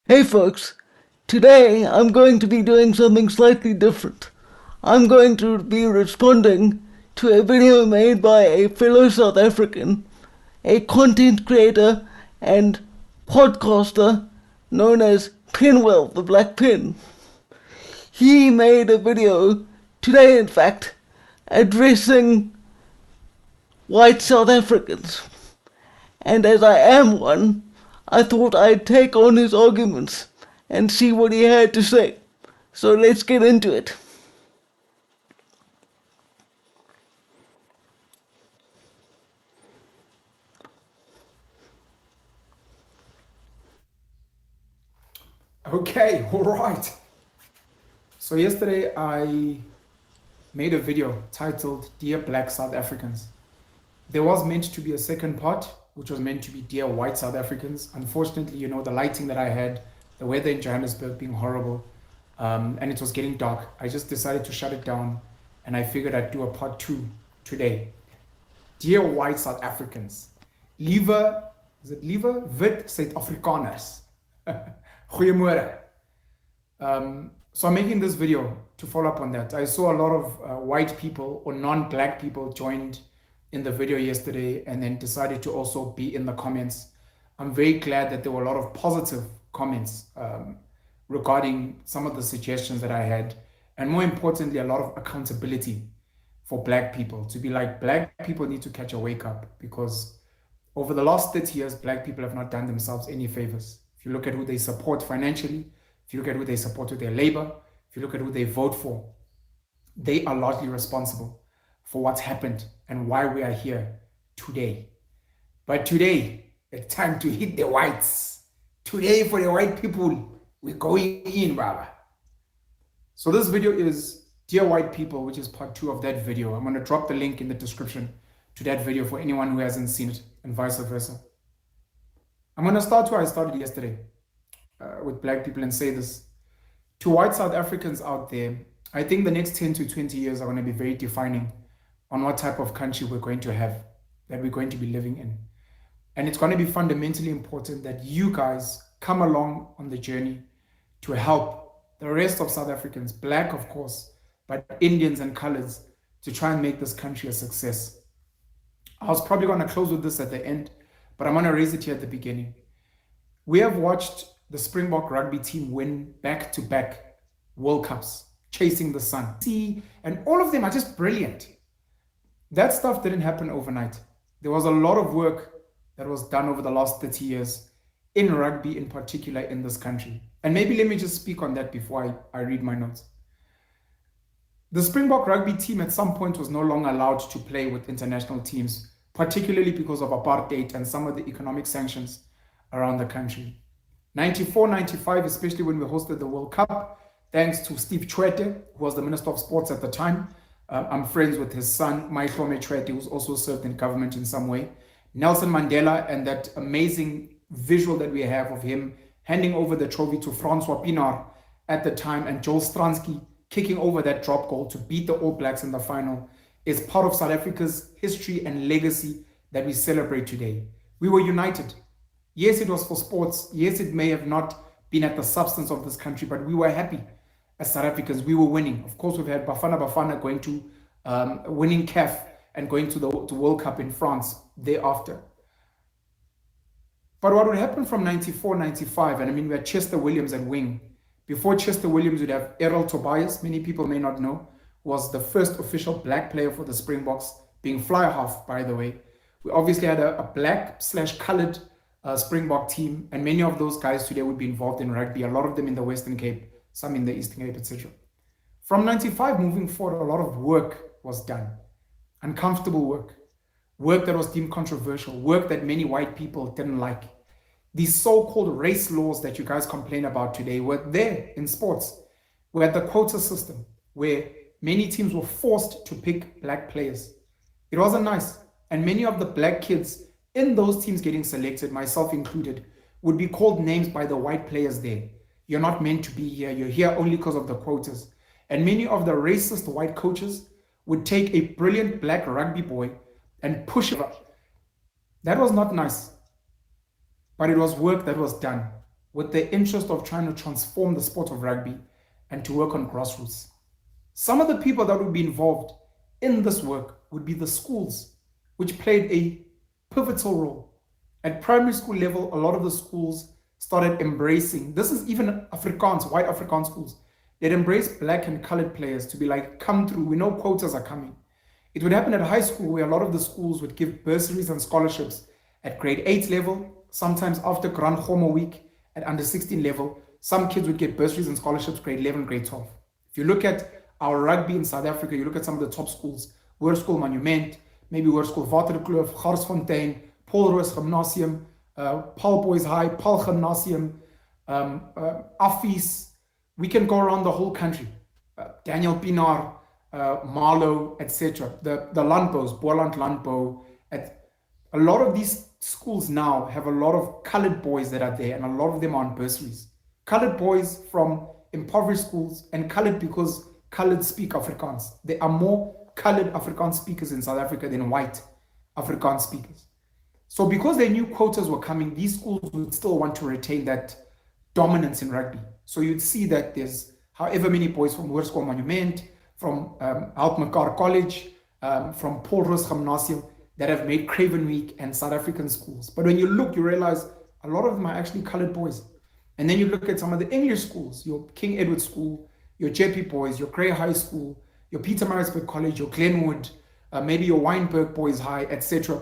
Hey folks, today I'm going to be doing something slightly different. I'm going to be responding to a video made by a fellow South African, a content creator and podcaster known as Penuel, the Black Pin. He made a video today, in fact, addressing white South Africans. And as I am one, I thought I'd take on his arguments and see what he had to say. So let's get into it. Okay, all right. So yesterday I made a video titled Dear Black South Africans. There was meant to be a second part, which was meant to be Dear White South Africans. Unfortunately, the lighting that I had, the weather in Johannesburg being horrible, and it was getting dark. I just decided to shut it down and I figured I'd do a part 2 today. Dear White South Africans, liewe wit Suid-Afrikaners. Goeiemôre. So I'm making this video to follow up on that. I saw a lot of white people or non-black people joined in the video yesterday and then decided to also be in the comments. I'm very glad that there were a lot of positive comments regarding some of the suggestions that I had, and more importantly, a lot of accountability for black people, to be like, black people need to catch a wake up, because over the last 30 years, black people have not done themselves any favors. If you look at who they support financially, if you look at who they support with their labor, if you look at who they vote for, they are largely responsible for what's happened and why we are here today. But today, it's time to hit the whites. Today, for the white people, we're going in, brother. So this video is Dear White People, which is part 2 of that video. I'm going to drop the link in the description to that video for anyone who hasn't seen it, and vice versa. I'm going to start where I started yesterday with black people and say this. To white South Africans out there, I think the next 10 to 20 years are going to be very defining on what type of country we're going to have, that we're going to be living in. And it's going to be fundamentally important that you guys come along on the journey to help the rest of South Africans, black of course, but Indians and colors, to try and make this country a success. I was probably going to close with this at the end, but I'm going to raise it here at the beginning. We have watched the Springbok rugby team win back-to-back World Cups, chasing the sun. And all of them are just brilliant. That stuff didn't happen overnight. There was a lot of work that was done over the last 30 years in rugby in particular in this country. And maybe let me just speak on that before I read my notes. The Springbok rugby team at some point was no longer allowed to play with international teams, particularly because of apartheid and some of the economic sanctions around the country. 94, 95, especially when we hosted the World Cup, thanks to Steve Tshwete, who was the Minister of Sports at the time. I'm friends with his son, Maihlome Tshwete, who's also served in government in some way. Nelson Mandela, and that amazing visual that we have of him handing over the trophy to Francois Pienaar at the time, and Joel Stransky kicking over that drop goal to beat the All Blacks in the final, is part of South Africa's history and legacy that we celebrate today. We were united. Yes, it was for sports. Yes, it may have not been at the substance of this country, but we were happy as South Africans. We were winning. Of course, we've had Bafana going to winning CAF and going to the World Cup in France thereafter. But what would happen from 94, 95, and I mean, we had Chester Williams at wing. Before Chester Williams, we'd have Errol Tobias, many people may not know, was the first official black player for the Springboks, being fly half, by the way. We obviously had a black/colored Springbok team, and many of those guys today would be involved in rugby, a lot of them in the Western Cape, some in the Eastern Cape, etc. From 95 moving forward, a lot of work was done. Uncomfortable work. Work that was deemed controversial. Work that many white people didn't like. These so-called race laws that you guys complain about today were there in sports. We had the quota system where many teams were forced to pick black players. It wasn't nice. And many of the black kids in those teams getting selected, myself included, would be called names by the white players there. You're not meant to be here. You're here only because of the quotas. And many of the racist white coaches would take a brilliant black rugby boy and push it up. That was not nice. But it was work that was done. with the interest of trying to transform the sport of rugby and to work on grassroots. Some of the people that would be involved in this work would be the schools, which played a pivotal role. At primary school level, a lot of the schools started embracing, this is even Afrikaans, white Afrikaans schools, they'd embrace black and colored players to be like, come through, we know quotas are coming. It would happen at high school where a lot of the schools would give bursaries and scholarships at grade 8 level, sometimes after Grand Homo week at under 16 level, some kids would get bursaries and scholarships grade 11, grade 12. If you look at our rugby in South Africa, you look at some of the top schools, Hoërskool Monument, maybe Hoërskool Waterkloof, Garsfontein, Paul Roos Gymnasium, Paul Boys High, Paul Gymnasium, Affies. We can go around the whole country. Daniel Pienaar, Marlow, etc. The Landbo's, Boerland Landbou. A lot of these schools now have a lot of colored boys that are there, and a lot of them are on bursaries. Colored boys from impoverished schools, and colored because colored speak Afrikaans. There are more colored Afrikaans speakers in South Africa than white Afrikaans speakers. So because they knew quotas were coming, these schools would still want to retain that dominance in rugby. So you'd see that there's however many boys from Hoërskool Monument, from Altmekaar College, from Paul Roos Gymnasium that have made Craven Week and South African schools. But when you look, you realize a lot of them are actually colored boys. And then you look at some of the English schools, your King Edward School, your JP Boys, your Grey High School, your Pietermaritzburg College, your Glenwood, maybe your Wynberg Boys High, etc.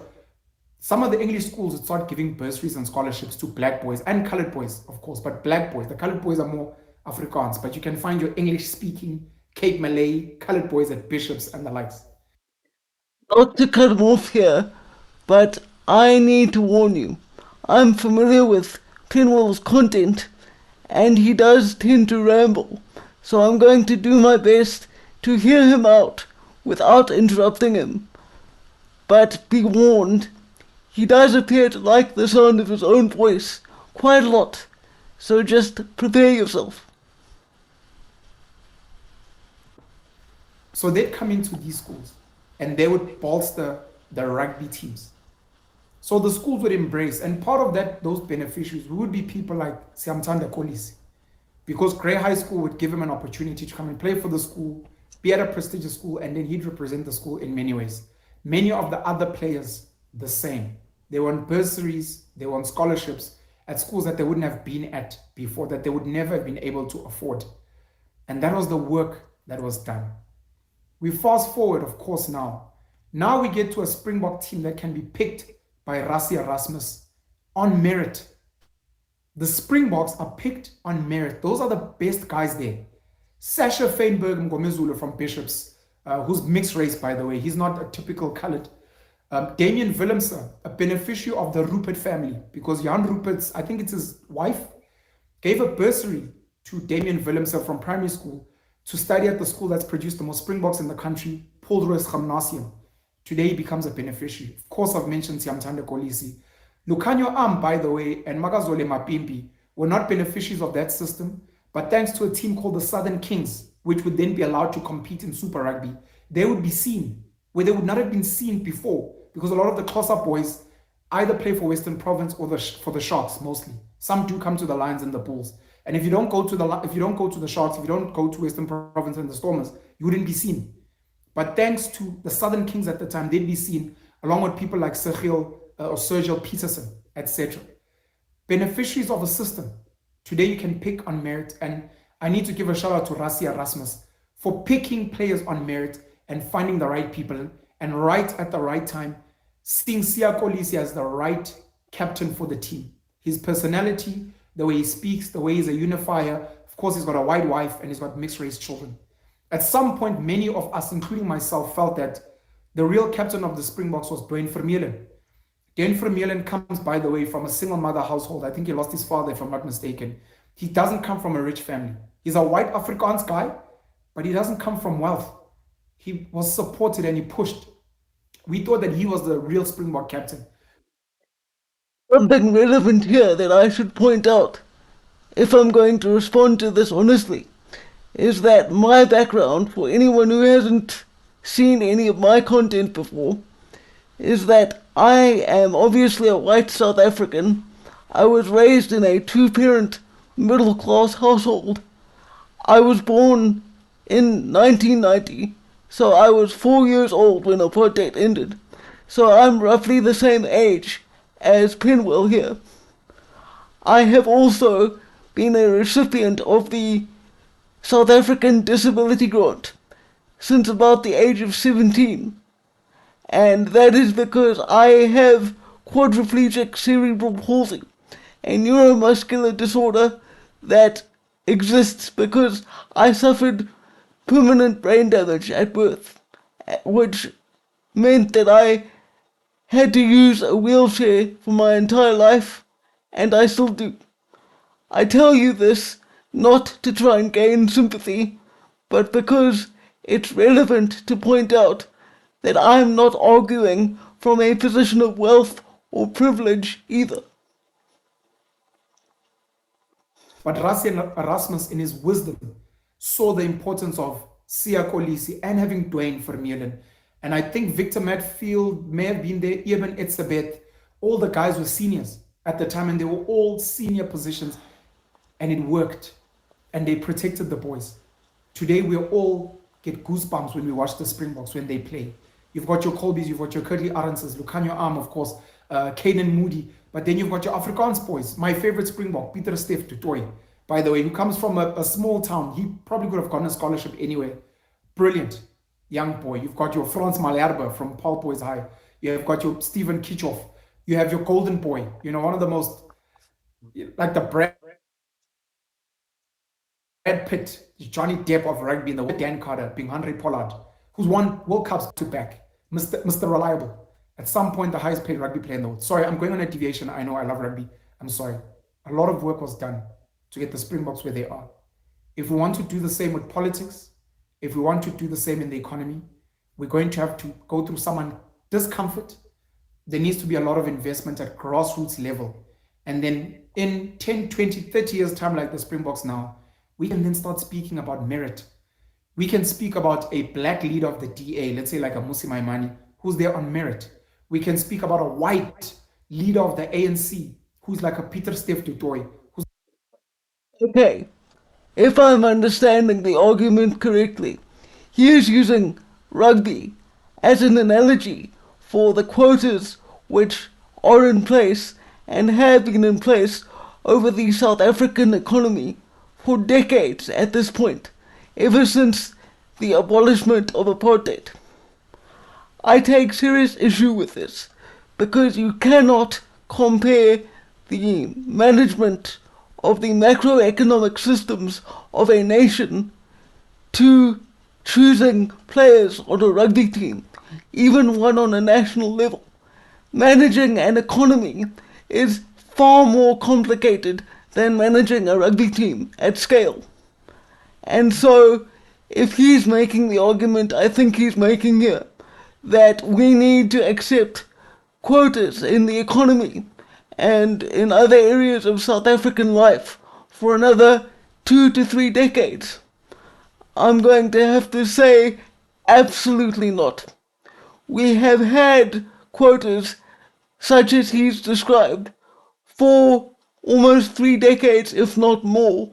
Some of the English schools would start giving bursaries and scholarships to black boys and colored boys, of course, but black boys. The colored boys are more Afrikaans, but you can find your English-speaking Cape Malay colored boys at Bishops and the likes. Not to cut him off here, but I need to warn you. I'm familiar with Penuel's content, and he does tend to ramble, so I'm going to do my best to hear him out without interrupting him. But be warned, he does appear to like the sound of his own voice quite a lot, so just prepare yourself. So they'd come into these schools and they would bolster the rugby teams. So the schools would embrace, and part of that, those beneficiaries would be people like Siamtanda Kolisi, because Grey High School would give him an opportunity to come and play for the school, be at a prestigious school, and then he'd represent the school in many ways. Many of the other players, the same. They were on bursaries, they were on scholarships at schools that they wouldn't have been at before, that they would never have been able to afford. And that was the work that was done. We fast forward, of course, now. Now we get to a Springbok team that can be picked by Rassie Erasmus on merit. The Springboks are picked on merit. Those are the best guys there. Sasha Feinberg Mgomezulu from Bishops, who's mixed race, by the way. He's not a typical colored. Damien Willemse, a beneficiary of the Rupert family, because Jan Rupert's, I think it's his wife, gave a bursary to Damien Willemse from primary school to study at the school that's produced the most Springboks in the country, Paul Roos Gymnasium. Today he becomes a beneficiary. Of course, I've mentioned Siamtanda Kolisi. Lucanio Am, by the way, and Magazole Mapimpi were not beneficiaries of that system, but thanks to a team called the Southern Kings, which would then be allowed to compete in Super Rugby, they would be seen where they would not have been seen before, because a lot of the close-up boys either play for Western Province or for the Sharks mostly. Some do come to the Lions and the Bulls. And if you don't go to the Sharks, if you don't go to Western Province and the Stormers, you wouldn't be seen. But thanks to the Southern Kings at the time, they'd be seen along with people like Sergio Peterson, etc. Beneficiaries of a system. Today you can pick on merit, and I need to give a shout out to Rassie Erasmus for picking players on merit and finding the right people, and right at the right time, seeing Siya Kolisi as the right captain for the team. His personality, the way he speaks, the way he's a unifier. Of course, he's got a white wife and he's got mixed race children. At some point, many of us, including myself, felt that the real captain of the Springboks was Dwayne Vermeulen. Dwayne Vermeulen comes, by the way, from a single mother household. I think he lost his father, if I'm not mistaken. He doesn't come from a rich family. He's a white Afrikaans guy, but he doesn't come from wealth. He was supported and he pushed. We thought that he was the real Springbok captain. Something relevant here that I should point out, if I'm going to respond to this honestly, is that my background, for anyone who hasn't seen any of my content before, is that I am obviously a white South African. I was raised in a two-parent middle class household. I was born in 1990, so I was 4 years old when apartheid ended. So I'm roughly the same age as Penuel here. I have also been a recipient of the South African Disability Grant since about the age of 17, and that is because I have quadriplegic cerebral palsy, a neuromuscular disorder that exists because I suffered permanent brain damage at birth, which meant that I had to use a wheelchair for my entire life, and I still do. I tell you this not to try and gain sympathy, but because it's relevant to point out that I'm not arguing from a position of wealth or privilege either. But Erasmus, in his wisdom, saw the importance of Sia Kolisi and having Dwayne Vermeulen. And I think Victor Matfield may have been there, even Etzebeth. All the guys were seniors at the time, and they were all senior positions, and it worked. And they protected the boys. Today, we all get goosebumps when we watch the Springboks when they play. You've got your Colbys, you've got your Curtly Aronses, Lucanio Arm, of course, Caden Moody, but then you've got your Afrikaans boys. My favorite Springbok, Peter Stef Tutoy, by the way, who comes from a small town. He probably could have gotten a scholarship anywhere. Brilliant young boy. You've got your Frans Malherbe from Paul Boys High. You've got your Stephen Kitchoff. You have your golden boy, one of the most, like the Brad Pitt, Johnny Depp of rugby, and the Dan Carter being Henry Pollard, who's won World Cups to back, Mr. Reliable. At some point, the highest paid rugby player in the world. Sorry, I'm going on a deviation. I know I love rugby. I'm sorry. A lot of work was done to get the Springboks where they are. If we want to do the same with politics, if we want to do the same in the economy, we're going to have to go through some discomfort. There needs to be a lot of investment at grassroots level. And then in 10, 20, 30 years' time, like the Springboks now, we can then start speaking about merit. We can speak about a black leader of the DA, let's say like a Musi Maimane, who's there on merit. We can speak about a white leader of the ANC, who's like a Peter Stef Tutoy. Okay, if I'm understanding the argument correctly, he is using rugby as an analogy for the quotas which are in place and have been in place over the South African economy for decades at this point, ever since the abolishment of apartheid. I take serious issue with this because you cannot compare the management of the macroeconomic systems of a nation to choosing players on a rugby team, even one on a national level. Managing an economy is far more complicated than managing a rugby team at scale. And so, if he's making the argument I think he's making here, that we need to accept quotas in the economy and in other areas of South African life for another 2 to 3 decades, I'm going to have to say absolutely not. We have had quotas such as he's described for almost 3 decades, if not more,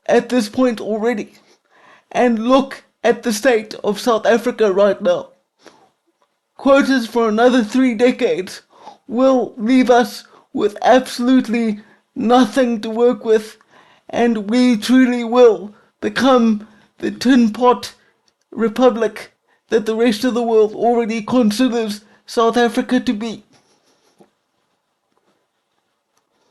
at this point already. And look at the state of South Africa right now. Quotas for another 3 decades will leave us with absolutely nothing to work with, and we truly will become the tin pot republic that the rest of the world already considers South Africa to be.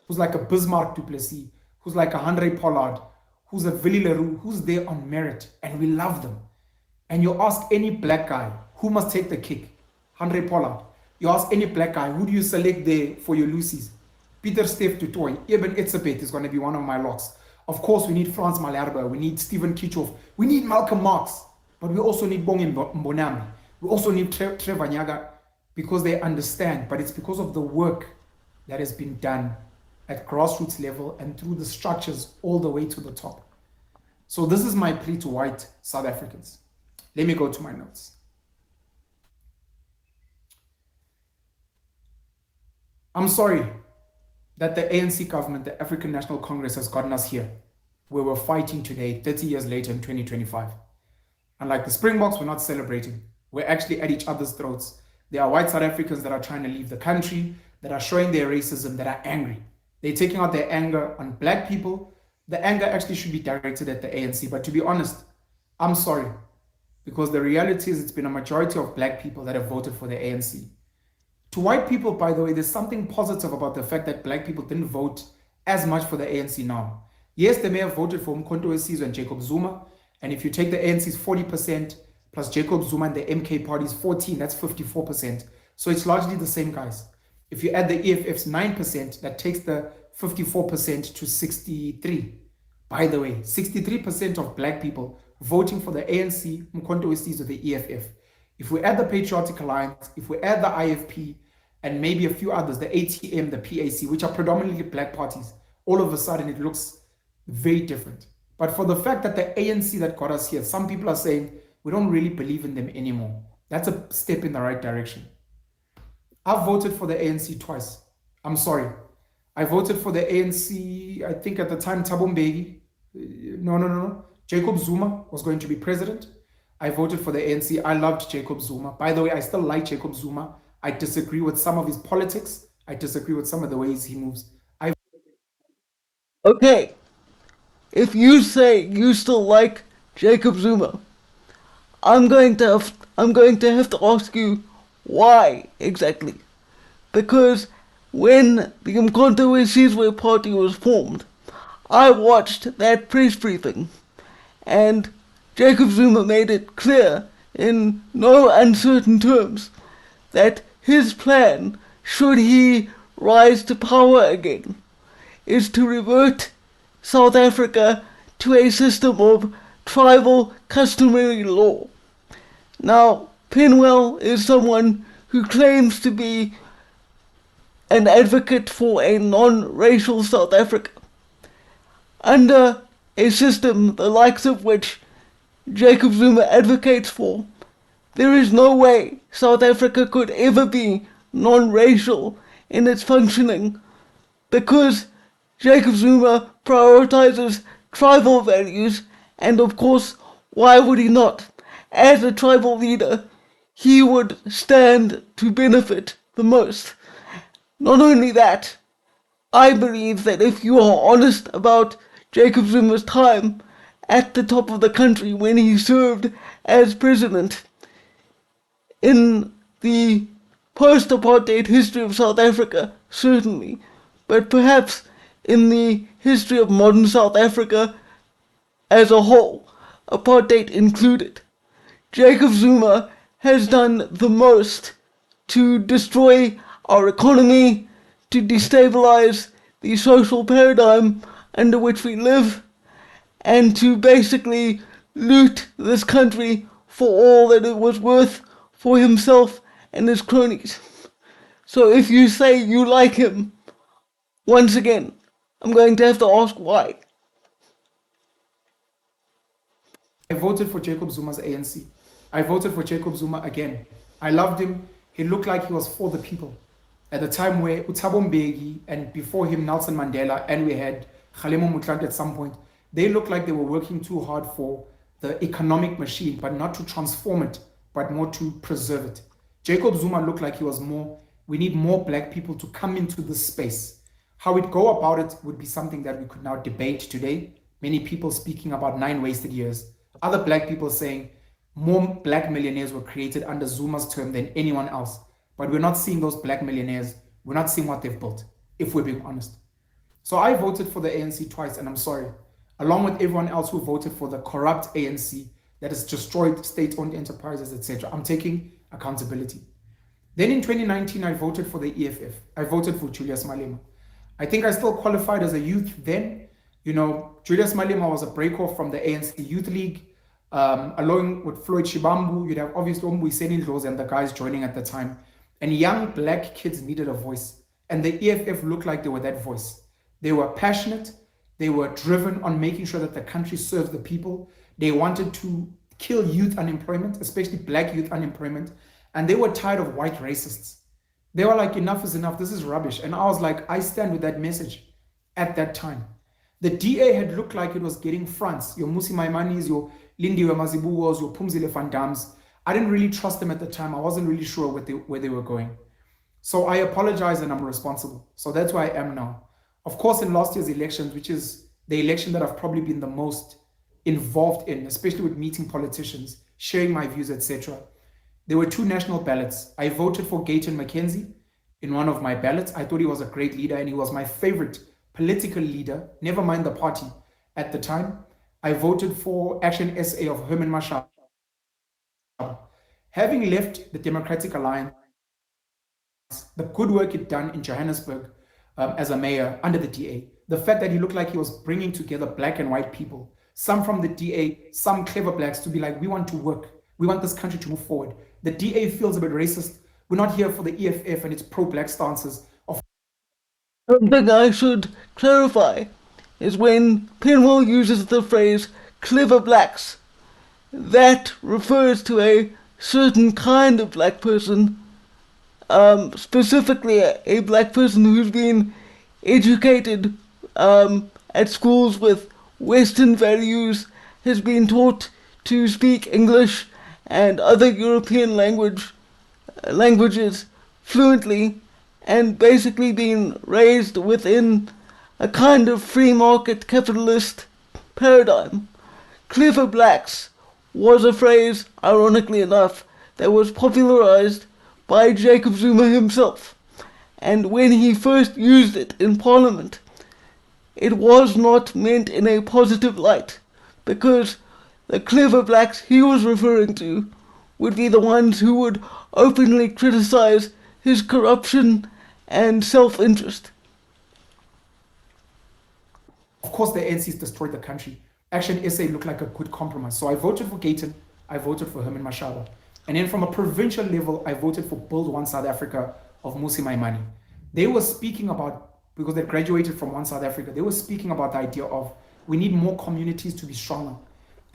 Who's like a Bismarck du Plessis, who's like a Henry Pollard, who's a Willie Leroux, who's there on merit, and we love them. And you ask any black guy who must take the kick, Henry Pollard. You ask any black guy, who do you select there for your Lucy's? Peter Stef Tutoy, Eben Etzebeth is going to be one of my locks. Of course, we need Frans Malherbe, we need Stephen Kitchoff, we need Malcolm Marx, but we also need Bongi Mbonambi. We also need Trevor Nyaga because they understand, but it's because of the work that has been done at grassroots level and through the structures all the way to the top. So this is my plea to white South Africans. Let me go to my notes. I'm sorry, that the ANC government, the African National Congress, has gotten us here, where we're fighting today, 30 years later in 2025. Unlike the Springboks, we're not celebrating. We're actually at each other's throats. There are white South Africans that are trying to leave the country, that are showing their racism, that are angry. They're taking out their anger on black people. The anger actually should be directed at the ANC. But to be honest, I'm sorry. Because the reality is it's been a majority of black people that have voted for the ANC. To white people, by the way, there's something positive about the fact that black people didn't vote as much for the ANC now. Yes, they may have voted for Umkhonto we and Jacob Zuma, and if you take the ANC's 40% plus Jacob Zuma and the MK party's 14, that's 54%. So it's largely the same guys. If you add the EFF's 9%, that takes the 54% to 63. By the way, 63% of black people voting for the ANC, Umkhonto we or the EFF. If we add the Patriotic Alliance, if we add the IFP, and maybe a few others, the ATM, the PAC, which are predominantly black parties, all of a sudden it looks very different. But for the fact that the ANC that got us here, some people are saying we don't really believe in them anymore. That's a step in the right direction. I've voted for the ANC twice. I'm sorry. I voted for the ANC, I think at the time, Thabo Mbeki. No. Jacob Zuma was going to be president. I voted for the ANC. I loved Jacob Zuma. By the way, I still like Jacob Zuma. I disagree with some of his politics. I disagree with some of the ways he moves. Okay, if you say you still like Jacob Zuma, I'm going to have to ask you why exactly. Because when the Umkhonto we party was formed, I watched that press briefing, and Jacob Zuma made it clear in no uncertain terms that his plan, should he rise to power again, is to revert South Africa to a system of tribal customary law. Now, Penuel is someone who claims to be an advocate for a non-racial South Africa. Under a system the likes of which Jacob Zuma advocates for, there is no way South Africa could ever be non-racial in its functioning, because Jacob Zuma prioritizes tribal values, and of course, why would he not? As a tribal leader, he would stand to benefit the most. Not only that, I believe that if you are honest about Jacob Zuma's time at the top of the country when he served as president, in the post-apartheid history of South Africa, certainly, but perhaps in the history of modern South Africa as a whole, apartheid included, Jacob Zuma has done the most to destroy our economy, to destabilize the social paradigm under which we live, and to basically loot this country for all that it was worth for himself and his cronies. So if you say you like him, once again, I'm going to have to ask why. I voted for Jacob Zuma's ANC. I voted for Jacob Zuma again. I loved him. He looked like he was for the people. At the time where Thabo Mbeki and before him Nelson Mandela, and we had Kgalema Motlanthe at some point, they looked like they were working too hard for the economic machine, but not to transform it, but more to preserve it. Jacob Zuma looked like he was more, we need more black people to come into this space. How we'd go about it would be something that we could now debate today. Many people speaking about 9 wasted years. Other black people saying more black millionaires were created under Zuma's term than anyone else. But we're not seeing those black millionaires. We're not seeing what they've built, if we're being honest. So I voted for the ANC twice, and I'm sorry. Along with everyone else who voted for the corrupt ANC that has destroyed state-owned enterprises, etc. I'm taking accountability. Then in 2019, I voted for the EFF. I voted for Julius Malema. I think I still qualified as a youth then. You know, Julius Malema was a break-off from the ANC Youth League. Along with Floyd Shibambu, you'd have obviously Ombuyiseni Ndlozi and the guys joining at the time. And young black kids needed a voice. And the EFF looked like they were that voice. They were passionate. They were driven on making sure that the country serves the people. They wanted to kill youth unemployment, especially black youth unemployment. And they were tired of white racists. They were like, enough is enough, this is rubbish. And I was like, I stand with that message at that time. The DA had looked like it was getting fronts, your Musi Maimanis, your Lindiwe Mazibugos, your Pumzile Van Dams. I didn't really trust them at the time. I wasn't really sure where they were going. So I apologize and I'm responsible. So that's where I am now. Of course, in last year's elections, which is the election that I've probably been the most involved in, especially with meeting politicians, sharing my views, etc. There were two national ballots. I voted for Gayton McKenzie in one of my ballots. I thought he was a great leader and he was my favorite political leader, never mind the party at the time. I voted for Action SA of Herman Mashaba. Having left the Democratic Alliance, the good work he'd done in Johannesburg as a mayor under the DA, the fact that he looked like he was bringing together black and white people, some from the DA, some clever blacks, to be like, we want to work, we want this country to move forward. The DA feels a bit racist. We're not here for the EFF and its pro-black stances. Something I should clarify is when Penuel uses the phrase clever blacks, that refers to a certain kind of black person, specifically a black person who's been educated at schools with Western values, has been taught to speak English and other European languages fluently, and basically been raised within a kind of free market capitalist paradigm. Clever blacks was a phrase, ironically enough, that was popularized by Jacob Zuma himself. And when he first used it in Parliament, it was not meant in a positive light, because the clever blacks he was referring to would be the ones who would openly criticize his corruption and self-interest. Of course, the ANC's destroyed the country. Action SA looked like a good compromise. So I voted for Gayton, I voted for Herman Mashaba. And then from a provincial level, I voted for Build One South Africa of Musi Maimane. They were speaking about, because they graduated from One South Africa, they were speaking about the idea of we need more communities to be stronger.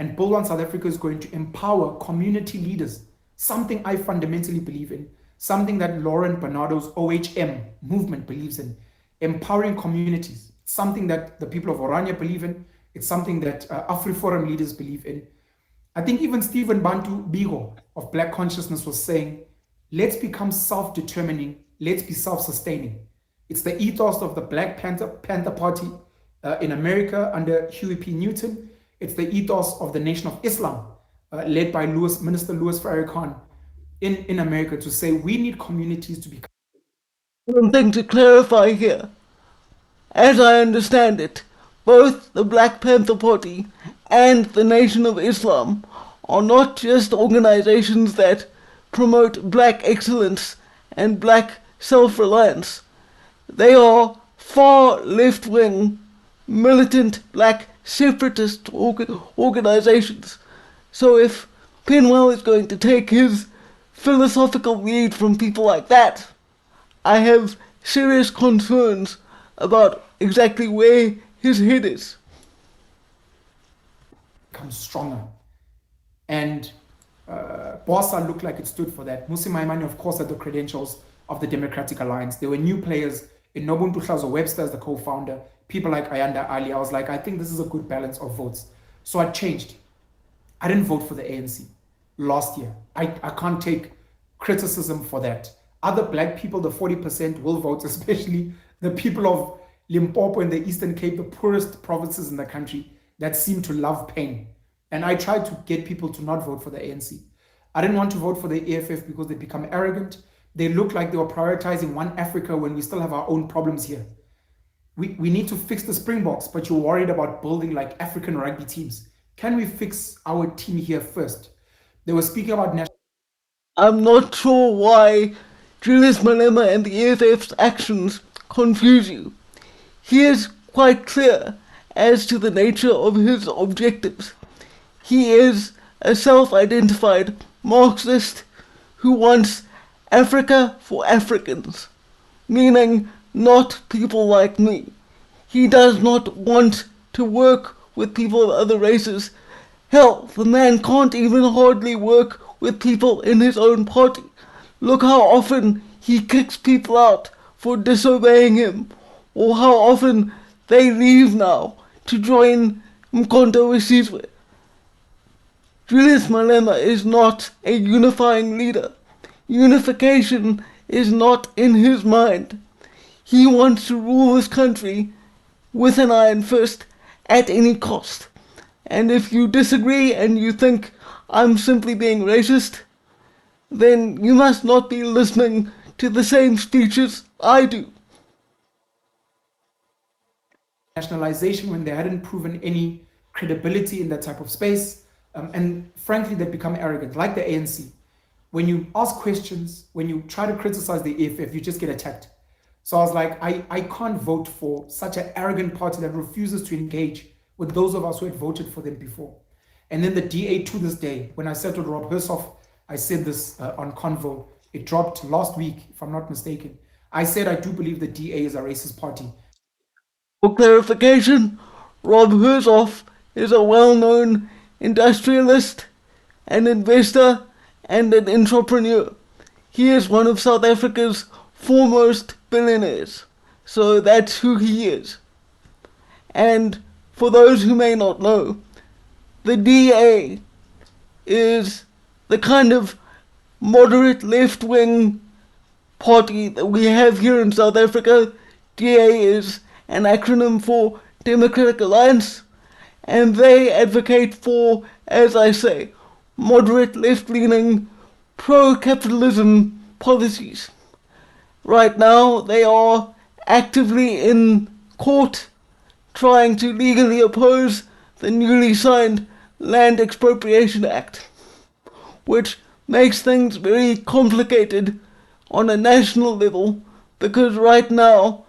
And Build One South Africa is going to empower community leaders, something I fundamentally believe in, something that Laurent Bernardo's OHM movement believes in, empowering communities, something that the people of Orania believe in, it's something that AfriForum leaders believe in. I think even Stephen Bantu Bigo of Black Consciousness was saying, let's become self-determining, let's be self-sustaining. It's the ethos of the Black Panther Party in America under Huey P. Newton. It's the ethos of the Nation of Islam, led by Minister Louis Farrakhan in America, to say we need communities to become. One thing to clarify here. As I understand it, both the Black Panther Party and the Nation of Islam are not just organizations that promote black excellence and black self-reliance. They are far left-wing, militant black separatist organizations. So if Penuel is going to take his philosophical lead from people like that, I have serious concerns about exactly where his head is. Become stronger. And Bossa looked like it stood for that. Musi Maimane, of course, had the credentials of the Democratic Alliance. There were new players in Nobuntu Hlazo Webster as the co-founder, people like Ayanda Ali. I was like, I think this is a good balance of votes. So I changed. I didn't vote for the ANC last year. I can't take criticism for that. Other black people, the 40%, will vote, especially the people of Limpopo and the Eastern Cape, the poorest provinces in the country that seem to love pain. And I tried to get people to not vote for the ANC. I didn't want to vote for the EFF because they become arrogant. They look like they were prioritizing one Africa when we still have our own problems here. We need to fix the Springboks, but you're worried about building like African rugby teams. Can we fix our team here first? They were speaking about national. I'm not sure why Julius Malema and the EFF's actions confuse you. He is quite clear as to the nature of his objectives. He is a self-identified Marxist who wants Africa for Africans, meaning not people like me. He does not want to work with people of other races. Hell, the man can't even hardly work with people in his own party. Look how often he kicks people out for disobeying him, or how often they leave now to join Mkhonto Wesizwe. Julius Malema is not a unifying leader. Unification is not in his mind. He wants to rule this country with an iron fist at any cost. And if you disagree and you think I'm simply being racist, then you must not be listening to the same speeches I do. Nationalization when they hadn't proven any credibility in that type of space. And frankly, they've become arrogant, like the ANC. When you ask questions, when you try to criticize the EFF, you just get attacked. So I was like, I can't vote for such an arrogant party that refuses to engage with those of us who had voted for them before. And then the DA to this day, when I settled Rob Hersoff, I said this on Convo. It dropped last week, if I'm not mistaken. I said I do believe the DA is a racist party. For clarification, Rob Hersoff is a well-known industrialist, an investor, and an entrepreneur. He is one of South Africa's foremost billionaires. So that's who he is. And for those who may not know, the DA is the kind of moderate left-wing party that we have here in South Africa. DA is an acronym for Democratic Alliance, and they advocate for, as I say, moderate left-leaning, pro-capitalism policies. Right now, they are actively in court trying to legally oppose the newly signed Land Expropriation Act, which makes things very complicated on a national level because right now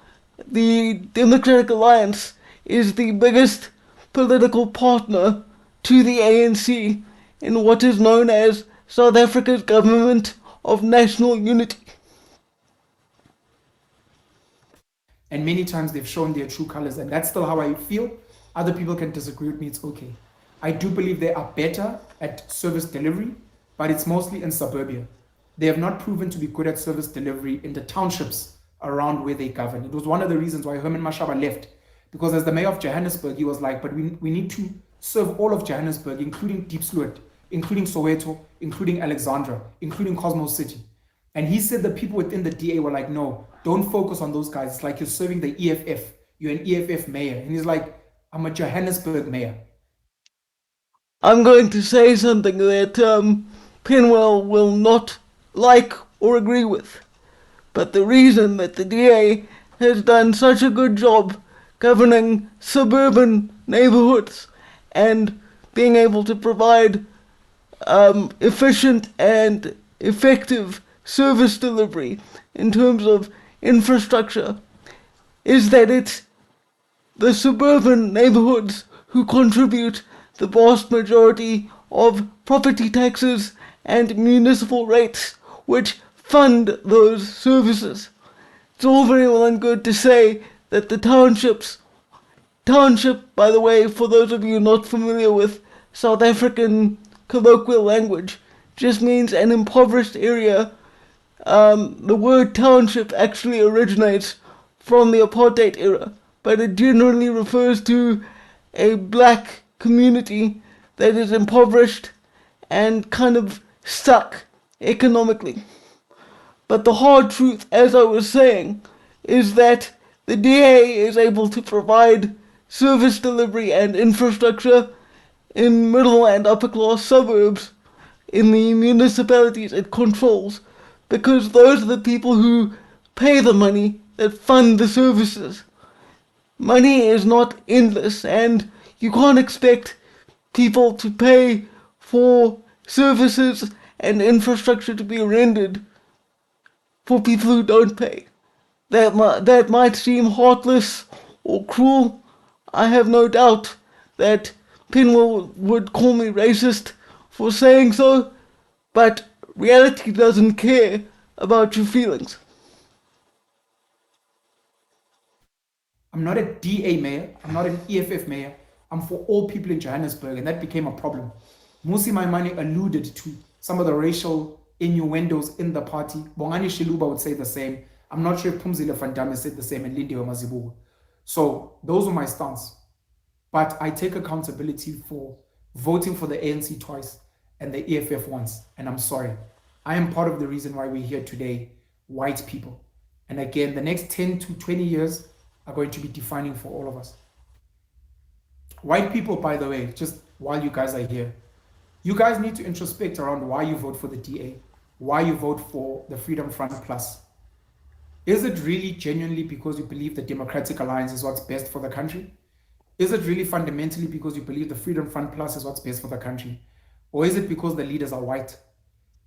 the Democratic Alliance is the biggest political partner to the ANC in what is known as South Africa's Government of National Unity. And many times they've shown their true colors, and that's still how I feel. Other people can disagree with me, it's okay. I do believe they are better at service delivery, but it's mostly in suburbia. They have not proven to be good at service delivery in the townships around where they govern. It was one of the reasons why Herman Mashaba left, because as the mayor of Johannesburg, he was like, but we need to serve all of Johannesburg, including Diepsloot, including Soweto, including Alexandra, including Cosmos City. And he said the people within the DA were like, no, don't focus on those guys. It's like you're serving the EFF. You're an EFF mayor. And he's like, I'm a Johannesburg mayor. I'm going to say something that Penuel will not like or agree with. But the reason that the DA has done such a good job governing suburban neighborhoods and being able to provide efficient and effective service delivery in terms of infrastructure is that it's the suburban neighborhoods who contribute the vast majority of property taxes and municipal rates which fund those services. It's all very well and good to say that the township, by the way, for those of you not familiar with South African colloquial language, just means an impoverished area. The word township actually originates from the apartheid era, but it generally refers to a black community that is impoverished and kind of stuck economically. But the hard truth, as I was saying, is that the DA is able to provide service delivery and infrastructure in middle and upper class suburbs in the municipalities it controls, because those are the people who pay the money that fund the services. Money is not endless, and you can't expect people to pay for services and infrastructure to be rendered for people who don't pay. That might seem heartless or cruel. I have no doubt that Penuel would call me racist for saying so, but reality doesn't care about your feelings. I'm not a DA mayor. I'm not an EFF mayor. I'm for all people in Johannesburg, and that became a problem. Musi Maimane alluded to some of the racial innuendos in the party. Bongani Shiluba would say the same. I'm not sure if Pumzile Van Damme said the same and Lindiwe Mazibuko. So those are my stance. But I take accountability for voting for the ANC twice and the EFF once. And I'm sorry. I am part of the reason why we're here today, white people. And again, the next 10 to 20 years are going to be defining for all of us. White people, by the way, just while you guys are here, you guys need to introspect around why you vote for the DA, why you vote for the Freedom Front Plus. Is it really genuinely because you believe the Democratic Alliance is what's best for the country? Is it really fundamentally because you believe the Freedom Front Plus is what's best for the country? Or is it because the leaders are white?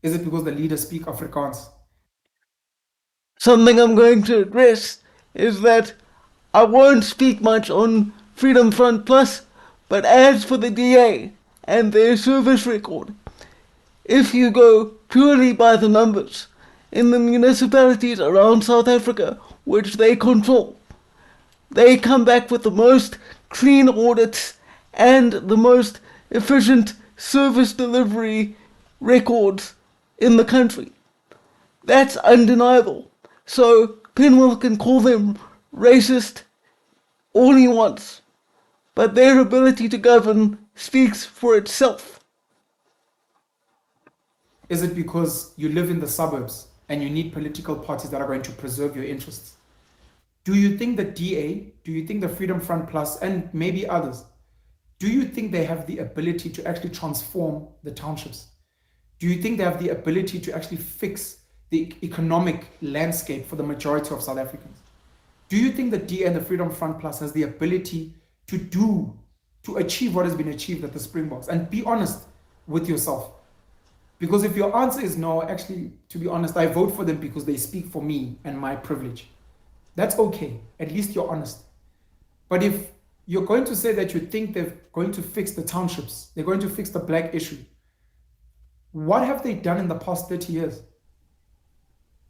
Is it because the leaders speak Afrikaans? Something I'm going to address is that I won't speak much on Freedom Front Plus, but as for the DA and their service record, if you go purely by the numbers, in the municipalities around South Africa, which they control, they come back with the most clean audits and the most efficient service delivery records in the country. That's undeniable. So Penuel can call them racist all he wants, but their ability to govern speaks for itself. Is it because you live in the suburbs and you need political parties that are going to preserve your interests? Do you think the DA, do you think the Freedom Front Plus, and maybe others, do you think they have the ability to actually transform the townships? Do you think they have the ability to actually fix the economic landscape for the majority of South Africans? Do you think the DA and the Freedom Front Plus has the ability to achieve what has been achieved at the Springboks? And be honest with yourself. Because if your answer is no, actually, to be honest, I vote for them because they speak for me and my privilege. That's okay. At least you're honest. But if you're going to say that you think they're going to fix the townships, they're going to fix the black issue, what have they done in the past 30 years?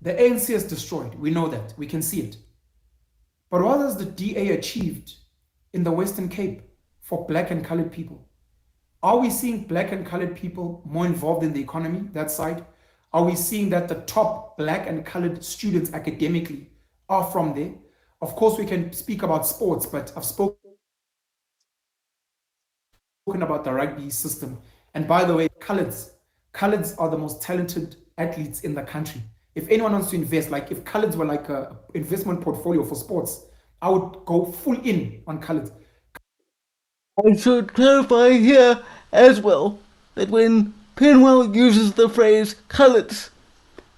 The ANC is destroyed. We know that. We can see it. But what has the DA achieved in the Western Cape for black and colored people? Are we seeing black and colored people more involved in the economy, that side? Are we seeing that the top black and colored students academically are from there? Of course, we can speak about sports, but I've spoken about the rugby system. And by the way, coloreds are the most talented athletes in the country. If anyone wants to invest, like if coloreds were like an investment portfolio for sports, I would go full in on coloreds. I should clarify here as well that when Penuel uses the phrase coloureds,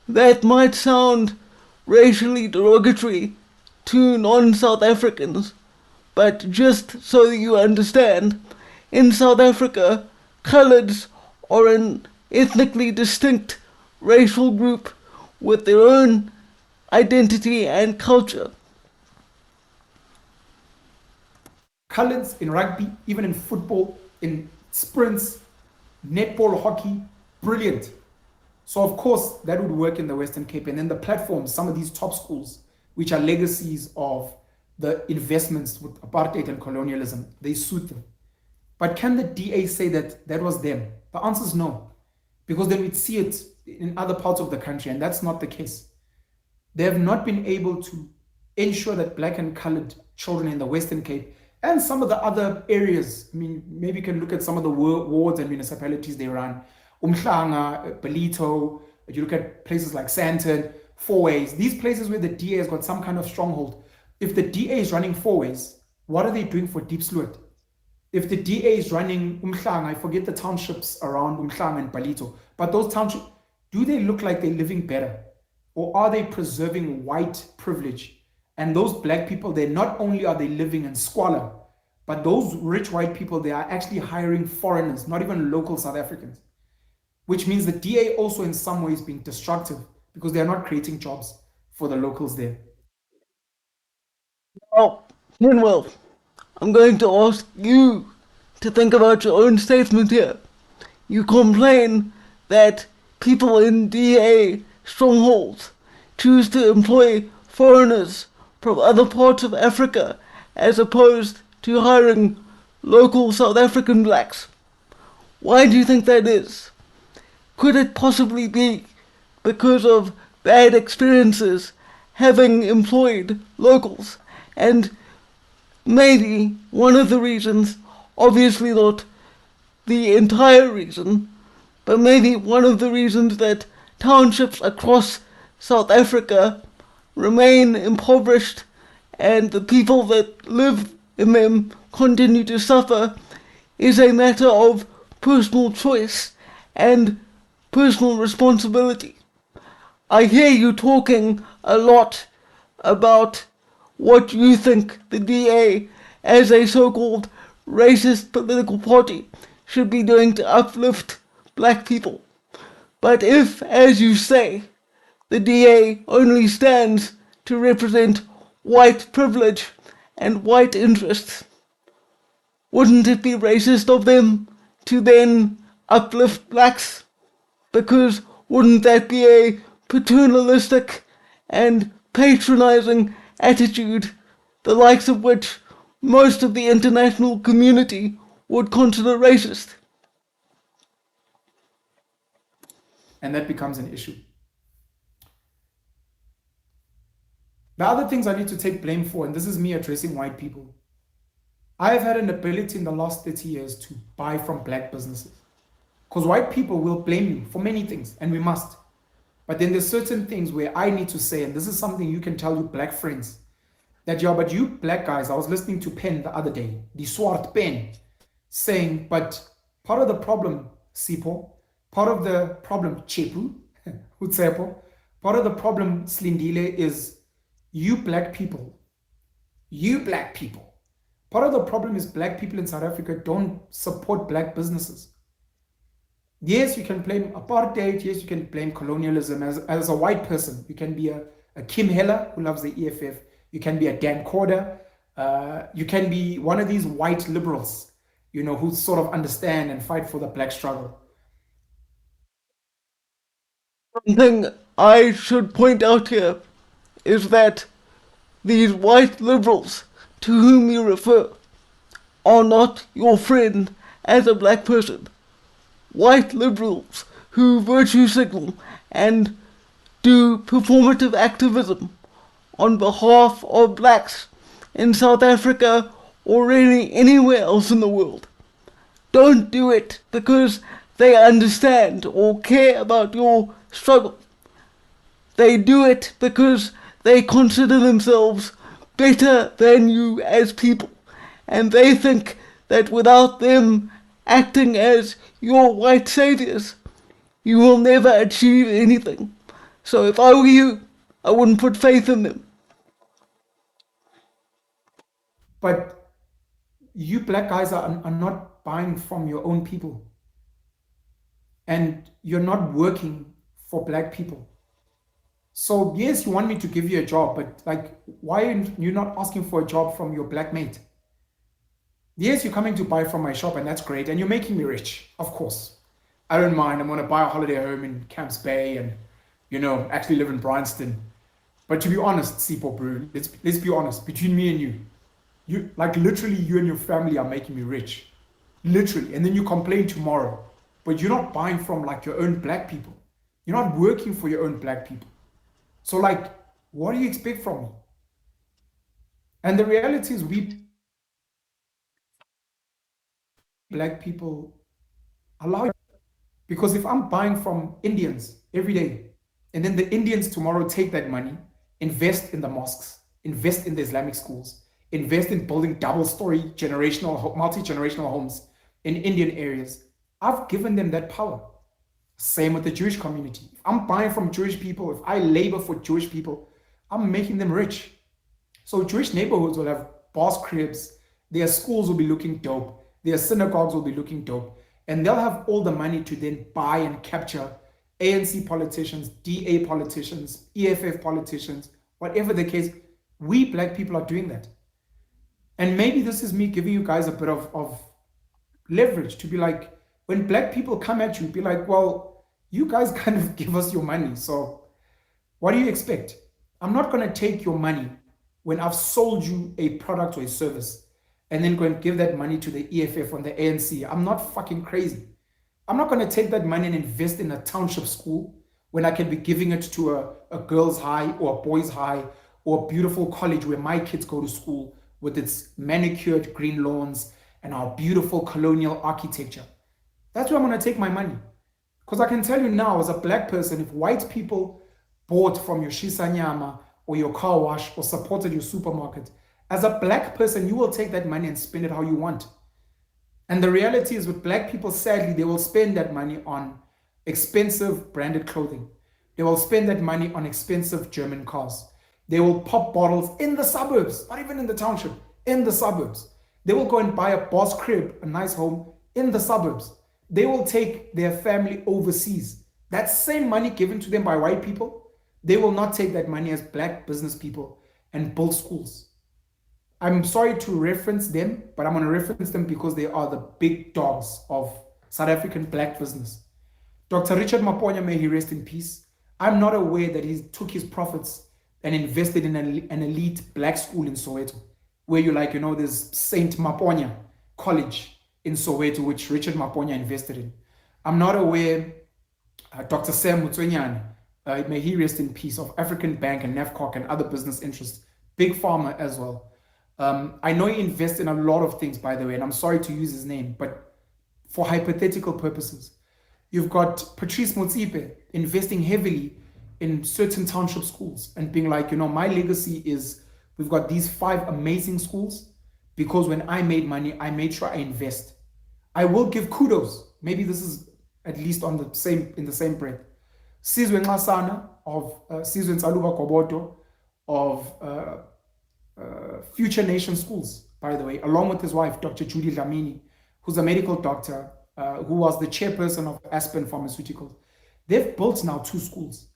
that might sound racially derogatory to non-South Africans, but just so you understand, in South Africa, coloureds are an ethnically distinct racial group with their own identity and culture. Coloreds in rugby, even in football, in sprints, netball, hockey, brilliant. So of course that would work in the Western Cape. And then the platforms, some of these top schools, which are legacies of the investments with apartheid and colonialism, they suit them. But can the DA say that that was them? The answer is no, because then we'd see it in other parts of the country, and that's not the case. They have not been able to ensure that black and colored children in the Western Cape and some of the other areas, I mean, maybe you can look at some of the wards and municipalities they run, Umhlanga, Belito, you look at places like Sandton, Fourways, these places where the DA has got some kind of stronghold. If the DA is running Fourways, what are they doing for Deep Sloot? If the DA is running Umhlanga, I forget the townships around Umhlanga and Belito, but those townships, do they look like they're living better? Or are they preserving white privilege? And those black people, they not only are they living in squalor, but those rich white people, they are actually hiring foreigners, not even local South Africans. Which means the DA also in some ways being destructive because they are not creating jobs for the locals there. Now, Penuel, I'm going to ask you to think about your own statement here. You complain that people in DA strongholds choose to employ foreigners from other parts of Africa as opposed to hiring local South African blacks. Why do you think that is? Could it possibly be because of bad experiences having employed locals. And maybe one of the reasons, obviously not the entire reason, but maybe one of the reasons that townships across South Africa remain impoverished and the people that live in them continue to suffer is a matter of personal choice and personal responsibility. I hear you talking a lot about what you think the DA, as a so-called racist political party, should be doing to uplift black people. But if, as you say, the DA only stands to represent white privilege and white interests, wouldn't it be racist of them to then uplift blacks? Because wouldn't that be a paternalistic and patronizing attitude, the likes of which most of the international community would consider racist? And that becomes an issue. The other things I need to take blame for, and this is me addressing white people, I have had an ability in the last 30 years to buy from black businesses. Because white people will blame you for many things, and we must. But then there's certain things where I need to say, and this is something you can tell your black friends, that yeah, but you black guys, I was listening to Pen the other day, the Swart Pen, saying, but part of the problem, Sipo, part of the problem, Chepu, Utsepo, part of the problem, Slindile, is you black people. Part of the problem is black people in South Africa don't support black businesses. Yes, you can blame apartheid. Yes, you can blame colonialism. As a white person, you can be a Kim Heller who loves the EFF. You can be a Dan Corder. You can be one of these white liberals, who sort of understand and fight for the black struggle. One thing I should point out here is that these white liberals to whom you refer are not your friend as a black person. White liberals who virtue signal and do performative activism on behalf of blacks in South Africa or really anywhere else in the world don't do it because they understand or care about your struggle. They do it because they consider themselves better than you as people, and they think that without them acting as your white saviors, you will never achieve anything. So if I were you, I wouldn't put faith in them. But you black guys are not buying from your own people. And you're not working for black people. So yes, you want me to give you a job, but like, why are you not asking for a job from your black mate? Yes, you're coming to buy from my shop, and that's great, and you're making me rich, of course. I don't mind. I'm gonna buy a holiday home in Camps Bay, and actually live in Bryanston. But to be honest, Sipo bro, let's be honest. Between me and you like literally you and your family are making me rich, literally. And then you complain tomorrow, but you're not buying from like your own black people. You're not working for your own black people. So like, what do you expect from me? And the reality is we black people allow it. Because if I'm buying from Indians every day, and then the Indians tomorrow take that money, invest in the mosques, invest in the Islamic schools, invest in building double-story generational, multi-generational homes in Indian areas, I've given them that power. Same with the Jewish community. If I'm buying from Jewish people, if I labor for Jewish people, I'm making them rich. So Jewish neighborhoods will have boss cribs, their schools will be looking dope, their synagogues will be looking dope, and they'll have all the money to then buy and capture ANC politicians, DA politicians, EFF politicians, whatever the case. We black people are doing that. And maybe this is me giving you guys a bit of leverage to be like, when black people come at you, be like, well, you guys kind of give us your money. So what do you expect? I'm not going to take your money when I've sold you a product or a service and then go and give that money to the EFF and the ANC. I'm not fucking crazy. I'm not going to take that money and invest in a township school when I can be giving it to a girls' high or a boys' high or a beautiful college where my kids go to school with its manicured green lawns and our beautiful colonial architecture. That's where I'm going to take my money. Because I can tell you now, as a black person, if white people bought from your shisanyama or your car wash or supported your supermarket, as a black person, you will take that money and spend it how you want. And the reality is, with black people, sadly, they will spend that money on expensive branded clothing. They will spend that money on expensive German cars. They will pop bottles in the suburbs, not even in the township, in the suburbs. They will go and buy a boss crib, a nice home in the suburbs. They will take their family overseas. That same money given to them by white people, they will not take that money as black business people and build schools. I'm sorry to reference them, but I'm going to reference them because they are the big dogs of South African black business. Dr. Richard Maponya, may he rest in peace. I'm not aware that he took his profits and invested in an elite black school in Soweto, where there's Saint Maponya College in Soweto, which Richard Maponya invested in. I'm not aware Dr. Sam Mutswenyane, may he rest in peace, of African Bank and NAFCOC and other business interests, big pharma as well. I know he invests in a lot of things, by the way, and I'm sorry to use his name, but for hypothetical purposes. You've got Patrice Motsepe investing heavily in certain township schools and being like, my legacy is we've got these 5 amazing schools because when I made money, I made sure I invest. I will give kudos. Maybe this is at least in the same breath. Sizwe Nxasana of Sizwe Nsaluba Koboto of Future Nation Schools, by the way, along with his wife, Dr. Judy Dlamini, who's a medical doctor, who was the chairperson of Aspen Pharmaceuticals. They've built now 2 schools.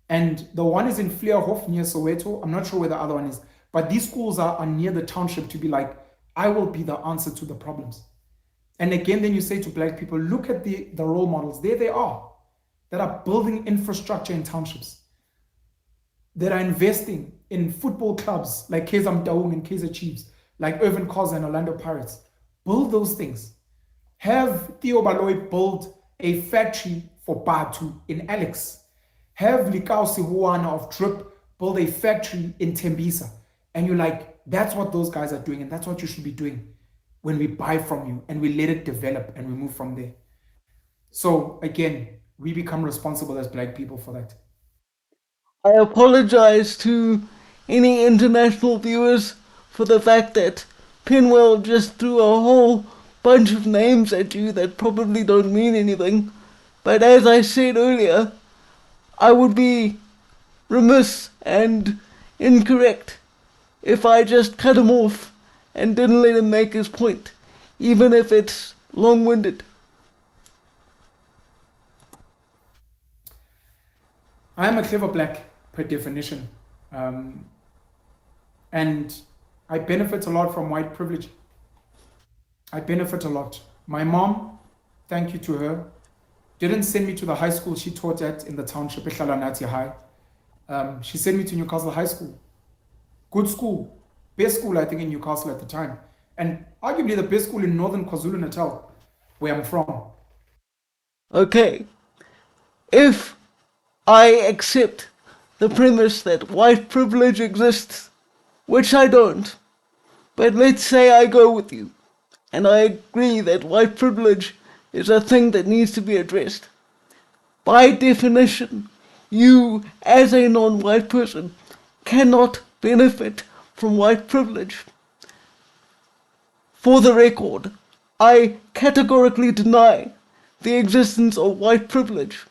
And the one is in Vleerhof near Soweto. I'm not sure where the other one is. But these schools are near the township to be like, I will be the answer to the problems. And again, then you say to black people, look at the role models. There they are, that are building infrastructure in townships, that are investing in football clubs like Kaizer Motaung and Kaizer Chiefs, like Irvin Khoza and Orlando Pirates. Build those things. Have Theo Baloy build a factory for Batu in Alex. Have Likao Sihuana of Drip build a factory in Tembisa. And you're like, that's what those guys are doing, and that's what you should be doing when we buy from you and we let it develop and we move from there. So again, we become responsible as black people for that. I apologize to any international viewers for the fact that Penuel just threw a whole bunch of names at you that probably don't mean anything. But as I said earlier, I would be remiss and incorrect if I just cut him off and didn't let him make his point, even if it's long-winded. I am a clever black per definition. And I benefit a lot from white privilege. I benefit a lot. My mom, thank you to her, didn't send me to the high school she taught at in the township, Ehlalanati High. She sent me to Newcastle High School. Good school. Best school, I think, in Newcastle at the time. And arguably the best school in northern KwaZulu-Natal, where I'm from. Okay, if I accept the premise that white privilege exists, which I don't, but let's say I go with you, and I agree that white privilege is a thing that needs to be addressed. By definition, you, as a non-white person, cannot benefit from white privilege. For the record, I categorically deny the existence of white privilege.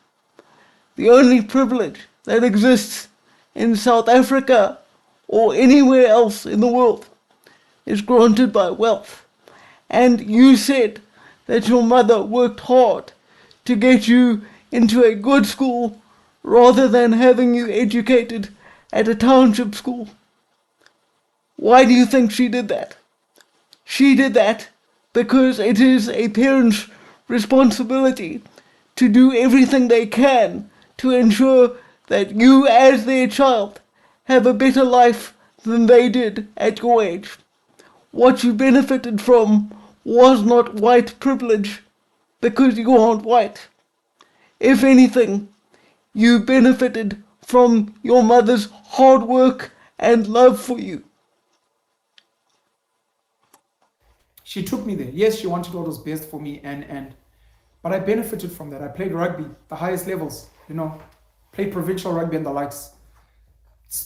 The only privilege that exists in South Africa or anywhere else in the world is granted by wealth. And you said that your mother worked hard to get you into a good school rather than having you educated at a township school. Why do you think she did that? She did that because it is a parent's responsibility to do everything they can to ensure that you, as their child, have a better life than they did at your age. What you benefited from was not white privilege because you aren't white. If anything, You benefited from your mother's hard work and love for you. She took me there. Yes, she wanted what was best for me, and but I benefited from that. I played rugby, the highest levels, played provincial rugby and the likes.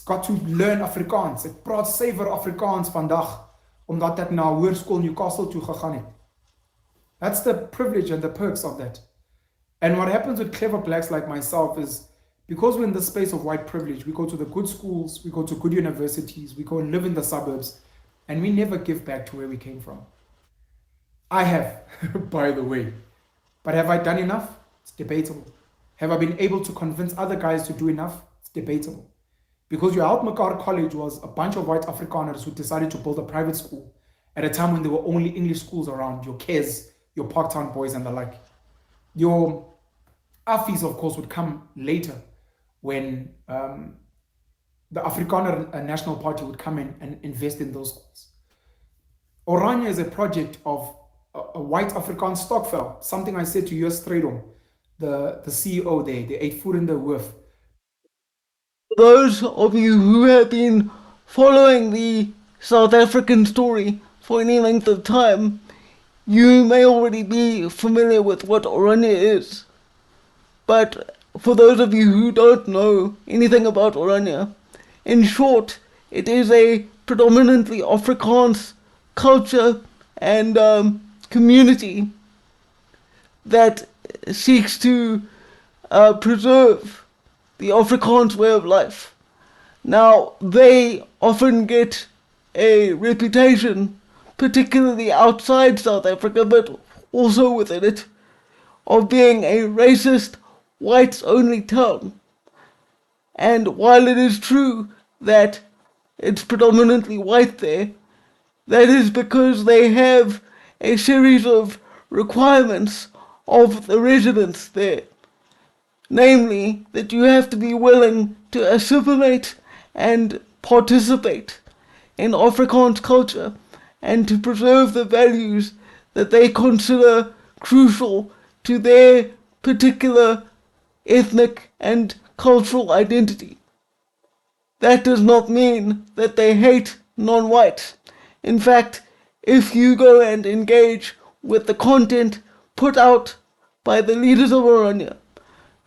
Got to learn Afrikaans. Ek praat suiwer Afrikaans vandag omdat ek na hoërskool Newcastle toe gegaan het. That's the privilege and the perks of that. And what happens with clever blacks like myself is because we're in the space of white privilege, we go to the good schools, we go to good universities, we go and live in the suburbs, and we never give back to where we came from. I have, by the way. But have I done enough? It's debatable. Have I been able to convince other guys to do enough? It's debatable. Because your Mekar College was a bunch of white Afrikaners who decided to build a private school at a time when there were only English schools around, your Kes, your Parktown boys and the like. Your Afis, of course, would come later when the Afrikaner National Party would come in and invest in those schools. Oranje is a project of a white Afrikaans stokvel, something I said to Jos Strydom, the CEO there, the uitvoerende hoof. For those of you who have been following the South African story for any length of time, you may already be familiar with what Oranje is. But for those of you who don't know anything about Oranje, in short, it is a predominantly Afrikaans culture and community that seeks to preserve the Afrikaans way of life. Now, they often get a reputation, particularly outside South Africa, but also within it, of being a racist, whites-only town. And while it is true that it's predominantly white there, that is because they have a series of requirements of the residents there. Namely, that you have to be willing to assimilate and participate in Afrikaans culture and to preserve the values that they consider crucial to their particular ethnic and cultural identity. That does not mean that they hate non-whites. In fact, if you go and engage with the content put out by the leaders of Oranje,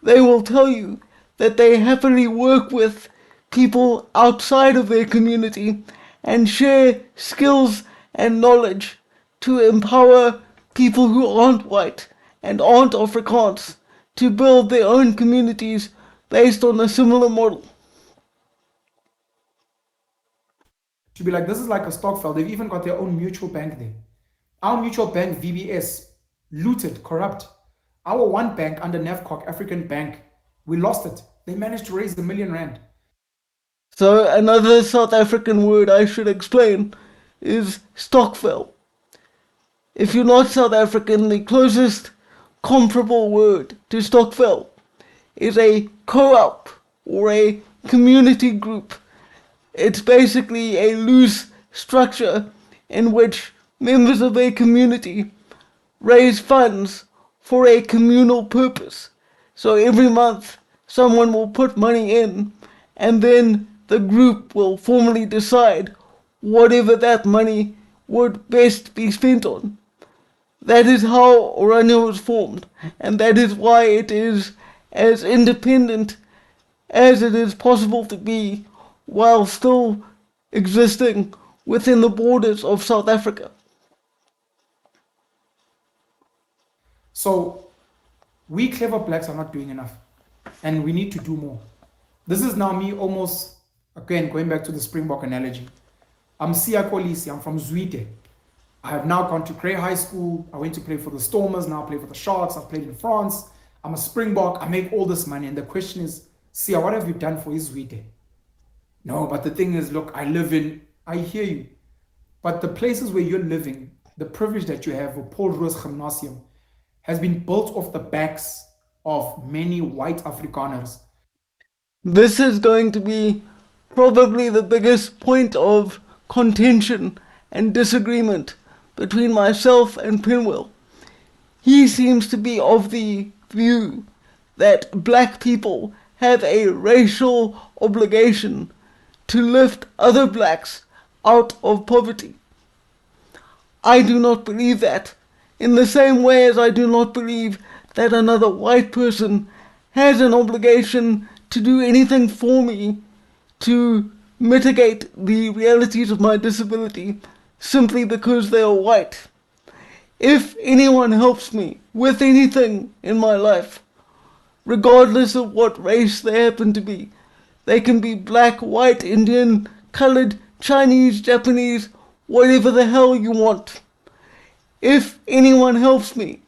they will tell you that they happily work with people outside of their community and share skills and knowledge to empower people who aren't white and aren't Afrikaans to build their own communities based on a similar model. To be like, this is like a stokvel. They've even got their own mutual bank there. Our mutual bank, VBS, looted, corrupt. Our one bank under Navcock, African Bank, we lost it. They managed to raise R1 million. So another South African word I should explain is stokvel. If you're not South African, the closest comparable word to stokvel is a co-op or a community group. It's basically a loose structure in which members of a community raise funds for a communal purpose. So every month someone will put money in and then the group will formally decide whatever that money would best be spent on. That is how Oranje was formed, and that is why it is as independent as it is possible to be while still existing within the borders of South Africa. So we clever blacks are not doing enough, and we need to do more. This is now me almost, again, going back to the Springbok analogy. I'm Siya Kolisi, I'm from Zwide. I have now gone to Grey High School. I went to play for the Stormers, now I play for the Sharks. I've played in France. I'm a Springbok. I make all this money. And the question is, Siya, what have you done for Zwide? No, but the thing is, look, I hear you. But the places where you're living, the privilege that you have with Paul Roos Gymnasium has been built off the backs of many white Afrikaners. This is going to be probably the biggest point of contention and disagreement between myself and Penuel. He seems to be of the view that black people have a racial obligation to lift other blacks out of poverty. I do not believe that, in the same way as I do not believe that another white person has an obligation to do anything for me to mitigate the realities of my disability simply because they are white. If anyone helps me with anything in my life, regardless of what race they happen to be, they can be black, white, Indian, colored, Chinese, Japanese, whatever the hell you want. If anyone helps me,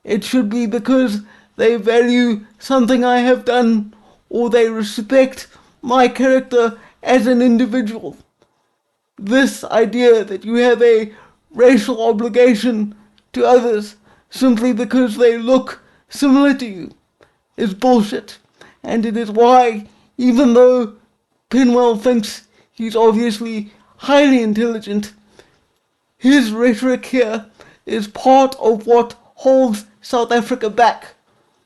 it should be because they value something I have done or they respect my character as an individual. This idea that you have a racial obligation to others simply because they look similar to you is bullshit. And it is why, even though Penuel thinks he's obviously highly intelligent, his rhetoric here is part of what holds South Africa back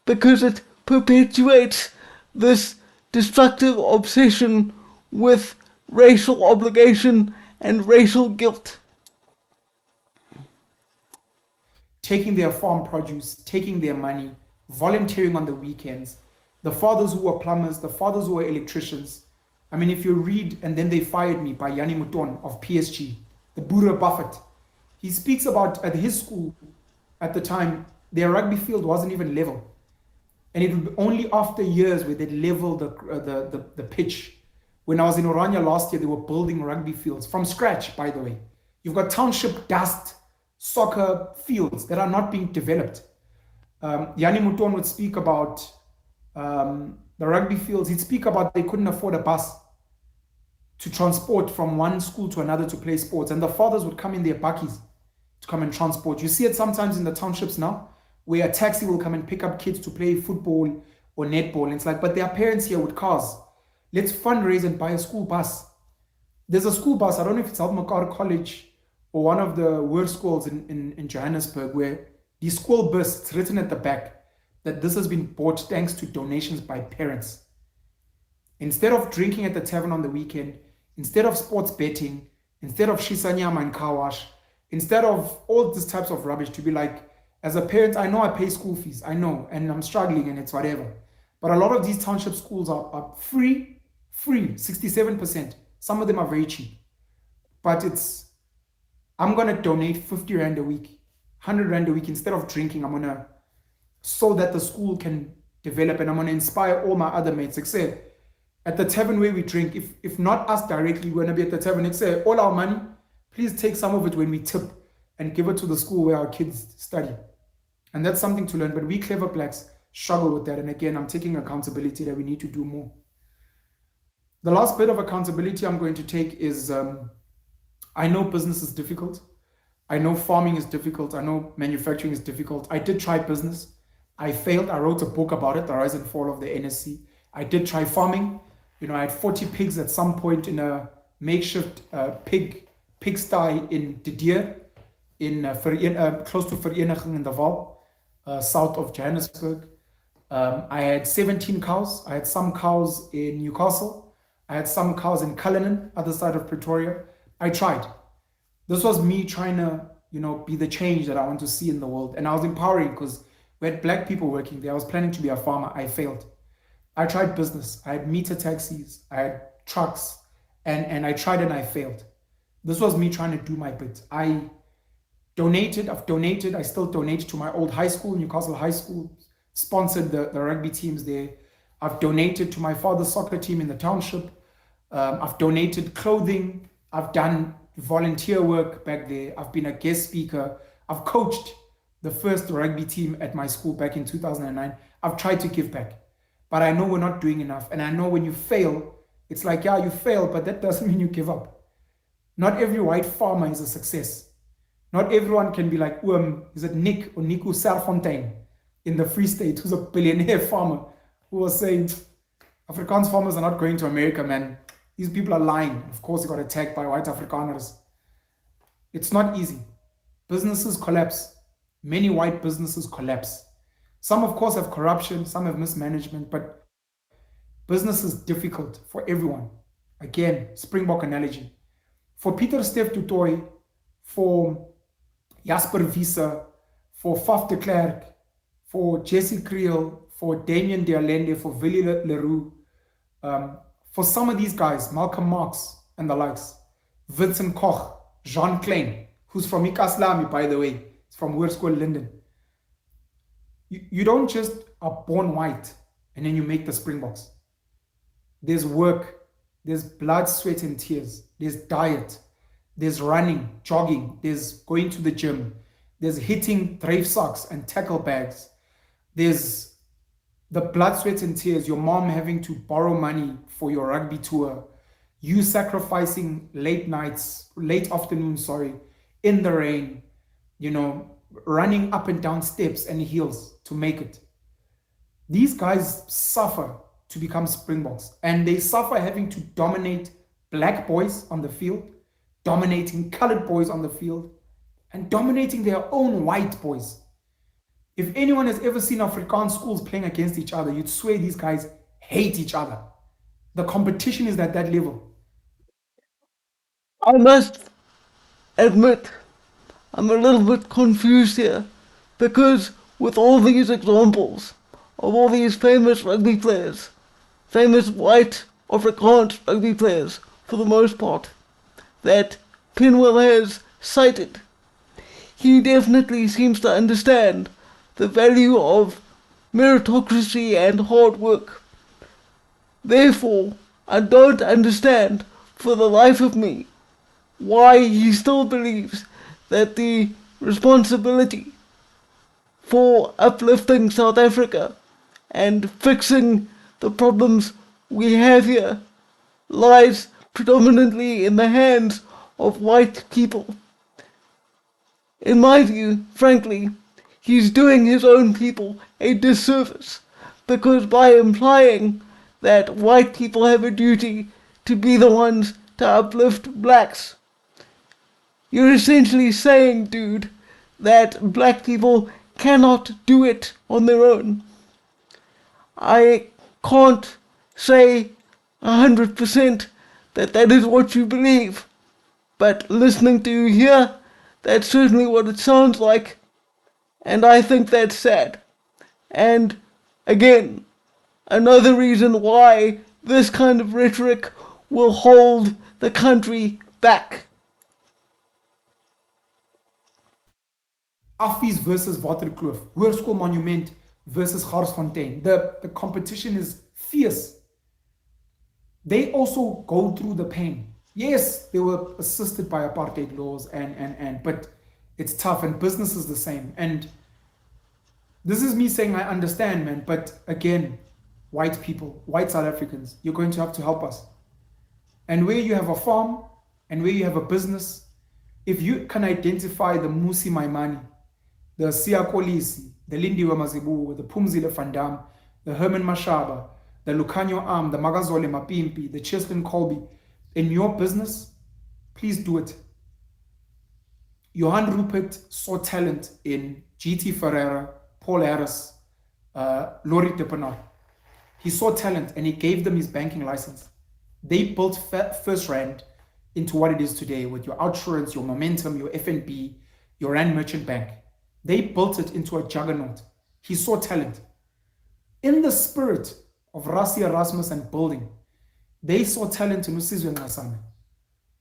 because it perpetuates this destructive obsession with racial obligation and racial guilt. Taking their farm produce, taking their money, volunteering on the weekends, the fathers who were plumbers, the fathers who were electricians. I mean, if you read And Then They Fired Me by Yanni Mouton of PSG, the Boere Buffett, he speaks about at his school at the time, their rugby field wasn't even level. And it would be only after years where they'd level the pitch. When I was in Oranje last year, they were building rugby fields from scratch, by the way. You've got township dust soccer fields that are not being developed. Yanni Mouton would speak about the rugby fields. He'd speak about they couldn't afford a bus to transport from one school to another to play sports. And the fathers would come in their bakkies to come and transport. You see it sometimes in the townships now, where a taxi will come and pick up kids to play football or netball. And it's like, but there are parents here with cars. Let's fundraise and buy a school bus. There's a school bus, I don't know if it's Almakar College or one of the worst schools in Johannesburg, where the school bus, it's written at the back that this has been bought thanks to donations by parents. Instead of drinking at the tavern on the weekend, instead of sports betting, instead of shisanyama and kawash, instead of all these types of rubbish, to be like, as a parent, I know I pay school fees, I know, and I'm struggling and it's whatever. But a lot of these township schools are free, 67%. Some of them are very cheap. But I'm going to donate 50 Rand a week, 100 Rand a week. Instead of drinking, I'm going to, so that the school can develop, and I'm going to inspire all my other mates. Except at the tavern where we drink, if not us directly, we're going to be at the tavern. Except all our money, please take some of it when we tip and give it to the school where our kids study. And that's something to learn. But we clever blacks struggle with that. And again, I'm taking accountability that we need to do more. The last bit of accountability I'm going to take is I know business is difficult. I know farming is difficult. I know manufacturing is difficult. I did try business. I failed. I wrote a book about it, The Rise and Fall of the NSC. I did try farming. You know, I had 40 pigs at some point in a makeshift pigsty in De Deer, in close to Vereniging in the Val, south of Johannesburg. I had 17 cows. I had some cows in Newcastle. I had some cows in Cullinan, other side of Pretoria. I tried. This was me trying to, be the change that I want to see in the world. And I was empowering because we had black people working there. I was planning to be a farmer. I failed. I tried business. I had meter taxis. I had trucks. And I tried and I failed. This was me trying to do my bit. I've donated. I still donate to my old high school, Newcastle High School, sponsored the rugby teams there. I've donated to my father's soccer team in the township. I've donated clothing. I've done volunteer work back there. I've been a guest speaker. I've coached the first rugby team at my school back in 2009. I've tried to give back. But I know we're not doing enough. And I know when you fail, it's like, yeah, you fail, but that doesn't mean you give up. Not every white farmer is a success. Not everyone can be like, is it Nick or Nico Serfontein in the Free State, who's a billionaire farmer, who was saying, Afrikaans farmers are not going to America, man. These people are lying. Of course, they got attacked by white Afrikaners. It's not easy. Businesses collapse. Many white businesses collapse. Some, of course, have corruption. Some have mismanagement. But Business is difficult for everyone. Again, Springbok analogy. For Pieter Steph du Toit, for Jasper Wiese, for Faf de Klerk, for Jesse Creel, for Damien de Allende, for Willie Leroux, for some of these guys, Malcolm Marx and the likes, Vincent Koch, Jean Klein, who's from Ikaslami, by the way, it's from Hoërskool Linden. You don't just are born white and then you make the Springboks. There's work, there's blood, sweat, and tears, there's diet, there's running, jogging, there's going to the gym, there's hitting drave socks and tackle bags, there's the blood, sweat, and tears, your mom having to borrow money for your rugby tour, you sacrificing late nights, late afternoons, sorry, in the rain, running up and down steps and hills to make it. These guys suffer to become Springboks, and they suffer having to dominate black boys on the field, dominating colored boys on the field, and dominating their own white boys. If anyone has ever seen Afrikaans schools playing against each other, you'd swear these guys hate each other. The competition is at that level. I must admit, I'm a little bit confused here because with all these examples of all these famous rugby players, famous white Afrikaans rugby players for the most part, that Penuel has cited, he definitely seems to understand the value of meritocracy and hard work. Therefore, I don't understand for the life of me why he still believes that the responsibility for uplifting South Africa and fixing the problems we have here lies predominantly in the hands of white people. In my view, frankly, he's doing his own people a disservice because by implying that white people have a duty to be the ones to uplift blacks, you're essentially saying, dude, that black people cannot do it on their own. I can't say 100% that that is what you believe, but listening to you here, that's certainly what it sounds like, and I think that's sad. And again, another reason why this kind of rhetoric will hold the country back. Affies versus Waterkloof, Hoërskool Monument versus Garsfontein. The competition is fierce. They also go through the pain. Yes, they were assisted by apartheid laws but it's tough, and business is the same. And this is me saying I understand, man, but again, white people, white South Africans, you're going to have to help us. And where you have a farm and where you have a business, if you can identify the Musi Maimani, the Siya Kolisi, the Lindiwe Mazibuko, the Phumzile van Dam, the Herman Mashaba, the Lucanio Am, the Magazole Mapimpi, the Cheslin Colby, in your business, please do it. Johan Rupert saw talent in GT Ferreira, Paul Harris, Laurie de Penal. He saw talent and he gave them his banking license. They built First Rand into what it is today with your Outsurance, your Momentum, your FNB, your Rand Merchant Bank. They built it into a juggernaut. He saw talent. In the spirit of Rassi Erasmus and building, they saw talent in Sizwe Nxasana.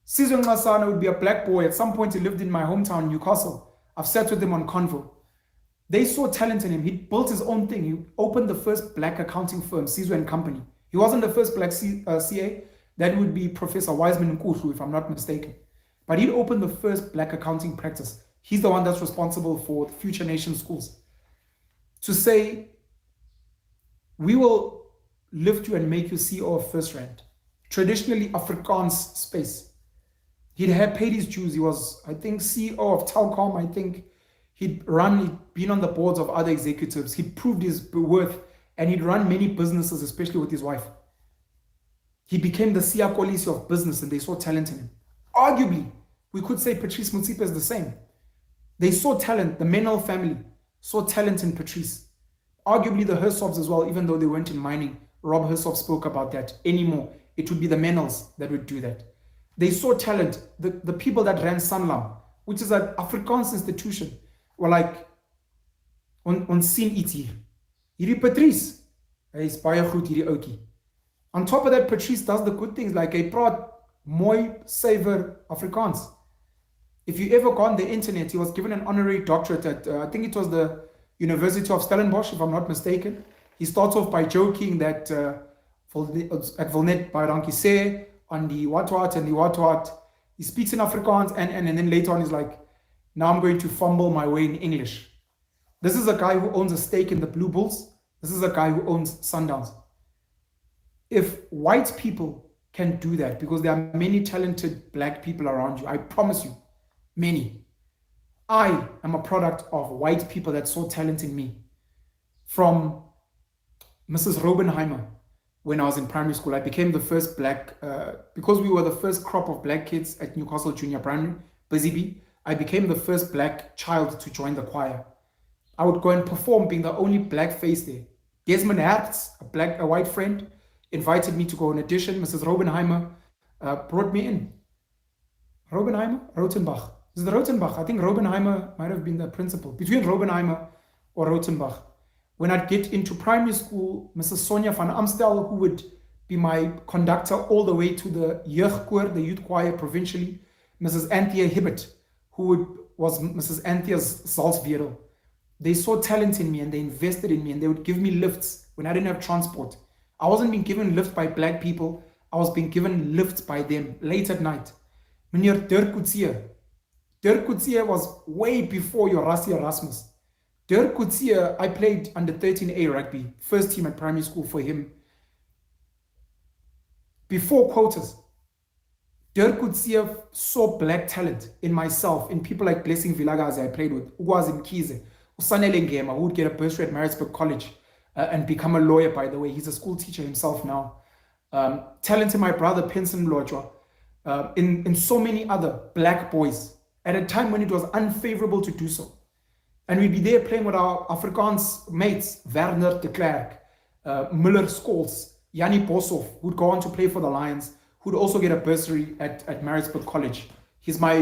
Sizwe Nxasana would be a black boy. At some point, he lived in my hometown, Newcastle. I've sat with him on Convo. They saw talent in him. He built his own thing. He opened the first black accounting firm, Sizwe and Company. He wasn't the first black CA. That would be Professor Wiseman Nkuhlu, if I'm not mistaken. But he opened the first black accounting practice. He's the one that's responsible for the Future Nation schools. To say, we will lift you and make you CEO of First Rand. Traditionally Afrikaans space. He'd had paid his dues. He was, I think, CEO of Telkom. I think he'd been on the boards of other executives. He'd proved his worth, and he'd run many businesses, especially with his wife. He became the Siya Kolisi of business, and they saw talent in him. Arguably, we could say Patrice Motsepe is the same. They saw talent. The Menel family saw talent in Patrice. Arguably the Hersobs as well, even though they weren't in mining Rob Hersoff spoke about that anymore. It would be the Menels that would do that. They saw talent. The people that ran Sanlam, which is an Afrikaans institution, were like, ons sien iets hier. Hierdie Patrice, hy is baie goed hierdie ouetjie. On top of that, Patrice does the good things, like hy praat mooi, suiwer Afrikaans. If you ever go on the internet, he was given an honorary doctorate at, I think it was the University of Stellenbosch, if I'm not mistaken. He starts off by joking that ek wil net baie dankie sê on the what and the what. He speaks in Afrikaans and then later on he's like, now I'm going to fumble my way in English. This is a guy who owns a stake in the Blue Bulls. This is a guy who owns Sundowns. If white people can do that, because there are many talented black people around you, I promise you, many. I am a product of white people that saw talent in me. From Mrs. Robenheimer, when I was in primary school, I became the first black, because we were the first crop of black kids at Newcastle Junior Primary, Busy Bee, I became the first black child to join the choir. I would go and perform being the only black face there. Desmond Hertz, a white friend, invited me to go on audition. Mrs. Robenheimer brought me in. Robenheimer? Rotenbach. Is it Rotenbach? I think Robenheimer might have been the principal. Between Robenheimer or Rotenbach. When I'd get into primary school, Mrs. Sonia van Amstel, who would be my conductor all the way to the Jeugdkoor, the youth choir provincially, Mrs. Anthea Hibbert, was Mrs. Anthea's Salzwerel. They saw talent in me and they invested in me and they would give me lifts when I didn't have transport. I wasn't being given lifts by black people. I was being given lifts by them late at night. Meneer Dirk Coetzee. Dirk Coetzee was way before your Rassie Erasmus. Dirk Coetzee, I played under 13A rugby, first team at primary school for him. Before quotas, Dirk Coetzee saw black talent in myself, in people like Blessing Vilakazi I played with, Ugwazi Mkhize, Usanele Ngema, who would get a bursary at Maritzburg College and become a lawyer, by the way. He's a school teacher himself now. Talent in my brother, Penson Mlotshwa, in so many other black boys, at a time when it was unfavorable to do so. And we'd be there playing with our Afrikaans mates, Werner de Klerk, Muller Scholes, Yanni Boshoff, who'd go on to play for the Lions, who'd also get a bursary at Maritzburg College. He's my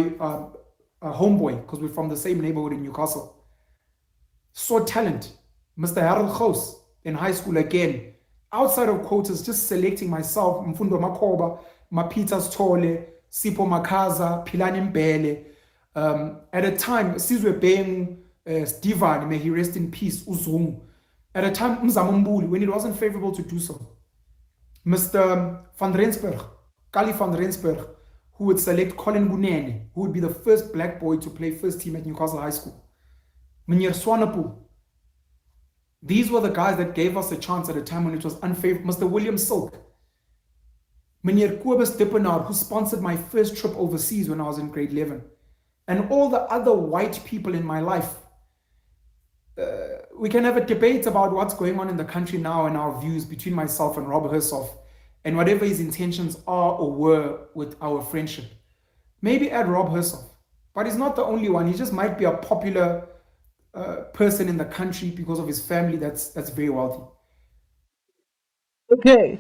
homeboy, because we're from the same neighborhood in Newcastle. Saw talent. Mr. Harold Gous in high school again. Outside of quotas, just selecting myself, Mfundo Makoba, Mapitas Tole, Sipho Makaza, Pilani Mbele. At a time, Sizwe Beng, Stivan, may he rest in peace, Uzungu. At a time, Mzamumbuli, when it wasn't favorable to do so. Mr. Van Rensburg, Kali van Rensburg, who would select Colin Bunene, who would be the first black boy to play first team at Newcastle High School. Meneer Swanepoel. These were the guys that gave us a chance at a time when it was unfavorable. Mr. William Silk. Meneer Kobus Dippenaar, who sponsored my first trip overseas when I was in grade 11. And all the other white people in my life. We can have a debate about what's going on in the country now and our views between myself and Rob Hersoff and whatever his intentions are or were with our friendship. Maybe add Rob Hersoff. But he's not the only one. He just might be a popular person in the country because of his family that's very wealthy. Okay,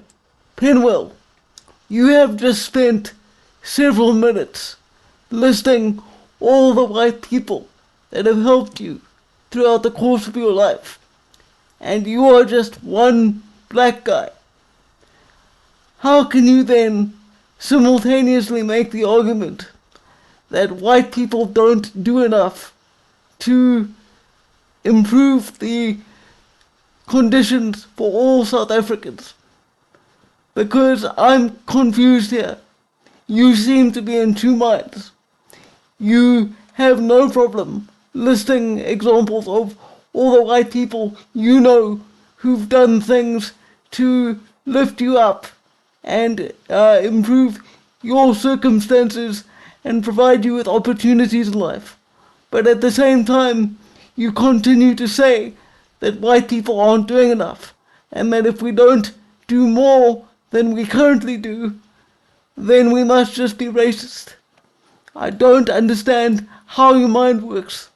Penuel, you have just spent several minutes listing all the white people that have helped you throughout the course of your life, and you are just one black guy. How can you then simultaneously make the argument that white people don't do enough to improve the conditions for all South Africans? Because I'm confused here. You seem to be in two minds. You have no problem listing examples of all the white people you know who've done things to lift you up and improve your circumstances and provide you with opportunities in life. But at the same time, you continue to say that white people aren't doing enough, and that if we don't do more than we currently do, then we must just be racist. I don't understand how your mind works.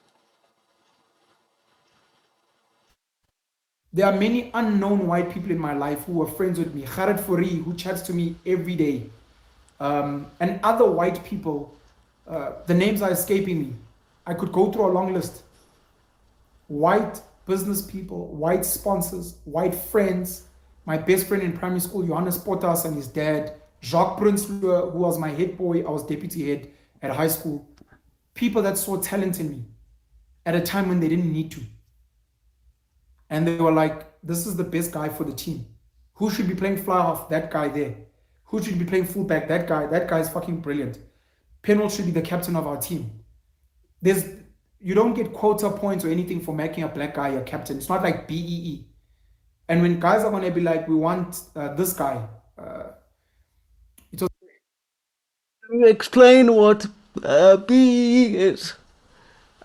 There are many unknown white people in my life who are friends with me. Khaled Furi, who chats to me every day, and other white people. The names are escaping me. I could go through a long list. White business people, white sponsors, white friends. My best friend in primary school, Johannes Potas and his dad, Jacques Prinsloo, who was my head boy. I was deputy head at high school. People that saw talent in me at a time when they didn't need to. And they were like, this is the best guy for the team. Who should be playing fly half? That guy there. Who should be playing fullback? That guy. That guy is fucking brilliant. Penuel should be the captain of our team. There's You don't get quota points or anything for making a black guy your captain. It's not like BEE. And when guys are gonna be like, we want this guy, it was Explain what BEE is,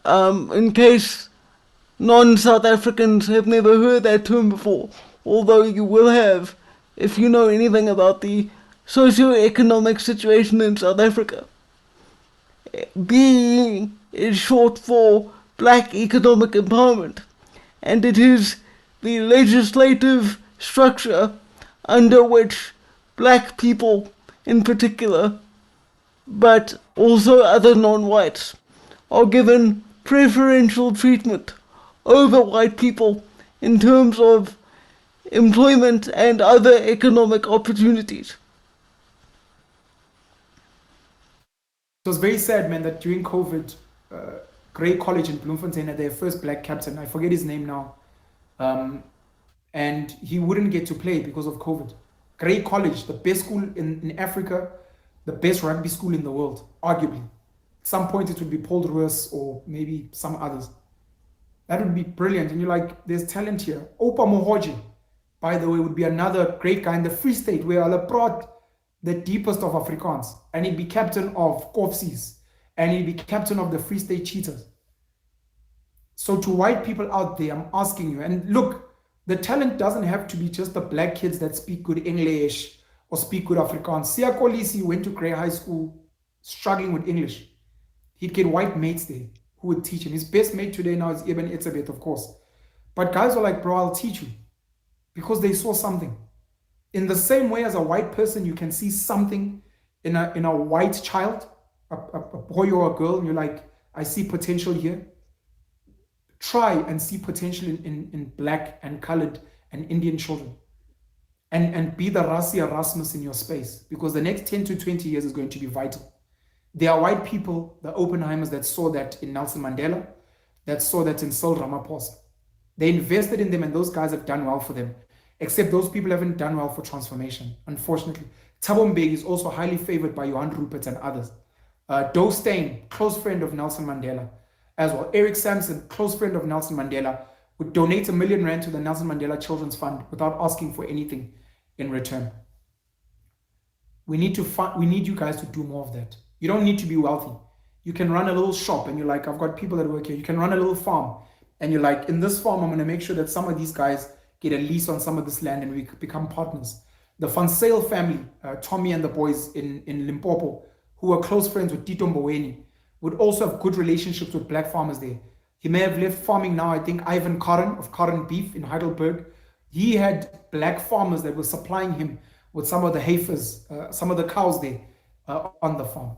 in case non-South Africans have never heard that term before, although you will have if you know anything about the socio-economic situation in South Africa. BEE is short for Black Economic Empowerment, and it is the legislative structure under which black people in particular, but also other non-whites, are given preferential treatment over white people in terms of employment and other economic opportunities. very sad, man, that during COVID, Grey College in Bloemfontein had their first black captain. I forget his name now. Um, and he wouldn't get to play because of COVID. Grey College, the best school in Africa, the best rugby school in the world, arguably. At some point it would be Paul Ruiz or maybe some others. That would be brilliant. And you're like, there's talent here. Opa Mohoji, by the way, would be another great guy in the Free State where Allah brought the deepest of Afrikaans. And he'd be captain of Kofsies. And he'd be captain of the Free State Cheetahs. So to white people out there, I'm asking you, and look, the talent doesn't have to be just the black kids that speak good English or speak good Afrikaans. Sia Kolisi went to Grey High School struggling with English. He'd get white mates there who would teach him. His best mate today now is Ibn Etzebeth, of course. But guys were like, bro, I'll teach you. Because they saw something. In the same way as a white person, you can see something in a white child, a boy or a girl, and you're like, I see potential here. Try and see potential in black and colored and Indian children. And be the Rasi Erasmus in your space. Because the next 10 to 20 years is going to be vital. There are white people, the Oppenheimers, that saw that in Nelson Mandela, that saw that in Cyril Ramaphosa. They invested in them and those guys have done well for them. Except those people haven't done well for transformation, unfortunately. Thabo Mbeki is also highly favored by Johan Rupert and others. Doe Steyn, close friend of Nelson Mandela as well. Eric Sampson, close friend of Nelson Mandela, would donate R1 million to the Nelson Mandela Children's Fund without asking for anything in return. We need you guys to do more of that. You don't need to be wealthy. You can run a little shop and you're like, I've got people that work here. You can run a little farm and you're like, in this farm, I'm going to make sure that some of these guys get a lease on some of this land and we become partners. The Van Sale family, Tommy and the boys in Limpopo, who are close friends with Tito Mboweni, would also have good relationships with black farmers there. He may have left farming now. I think Ivan Karin of Karin Beef in Heidelberg, he had black farmers that were supplying him with some of the heifers, some of the cows there on the farm.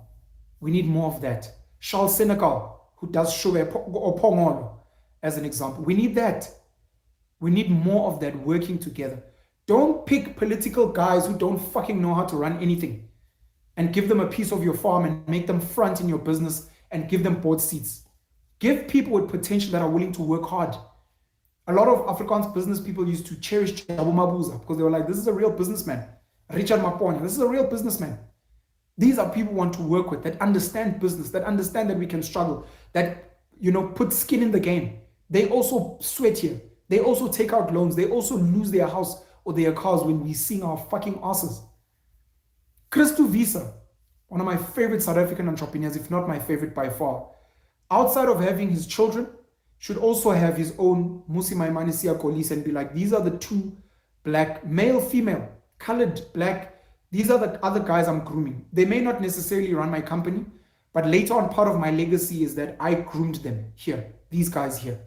We need more of that. Charles Senegal, who does sugar or pongolo, as an example. We need that. We need more of that working together. Don't pick political guys who don't fucking know how to run anything and give them a piece of your farm and make them front in your business and give them board seats. Give people with potential that are willing to work hard. A lot of Afrikaans business people used to cherish Jabu Mabuza because they were like, this is a real businessman. Richard Mapone, this is a real businessman. These are people who want to work with, that understand business, that understand that we can struggle, that, put skin in the game. They also sweat here. They also take out loans. They also lose their house or their cars when we sing our fucking asses. Christo Visa, one of my favorite South African entrepreneurs, if not my favorite by far, outside of having his children, should also have his own Musi Maimane Siya Kolisi and be like, these are the two black, male, female, colored, black, these are the other guys I'm grooming. They may not necessarily run my company, but later on, part of my legacy is that I groomed them here, these guys here.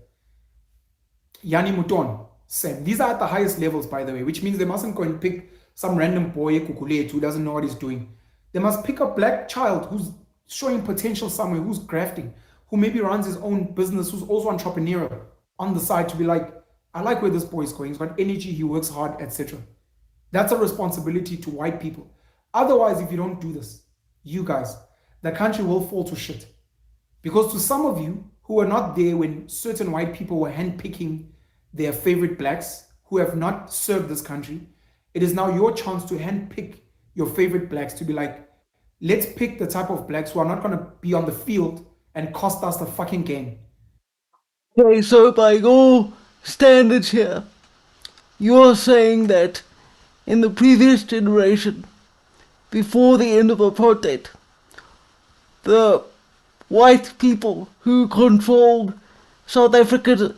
Yanni Mouton, Same. These are at the highest levels, by the way, which means they mustn't go and pick some random boy kukulet who doesn't know what he's doing. They must pick a black child who's showing potential somewhere, who's grafting, who maybe runs his own business, who's also entrepreneurial on the side to be like, I like where this boy is going. He's got energy, he works hard, etc. That's a responsibility to white people. Otherwise, if you don't do this, you guys, the country will fall to shit. Because to some of you who were not there when certain white people were handpicking their favorite blacks who have not served this country, it is now your chance to handpick your favorite blacks to be like, let's pick the type of blacks who are not going to be on the field and cost us the fucking game. Okay, so by your standards here, you're saying that in the previous generation, before the end of apartheid, the white people who controlled South Africa's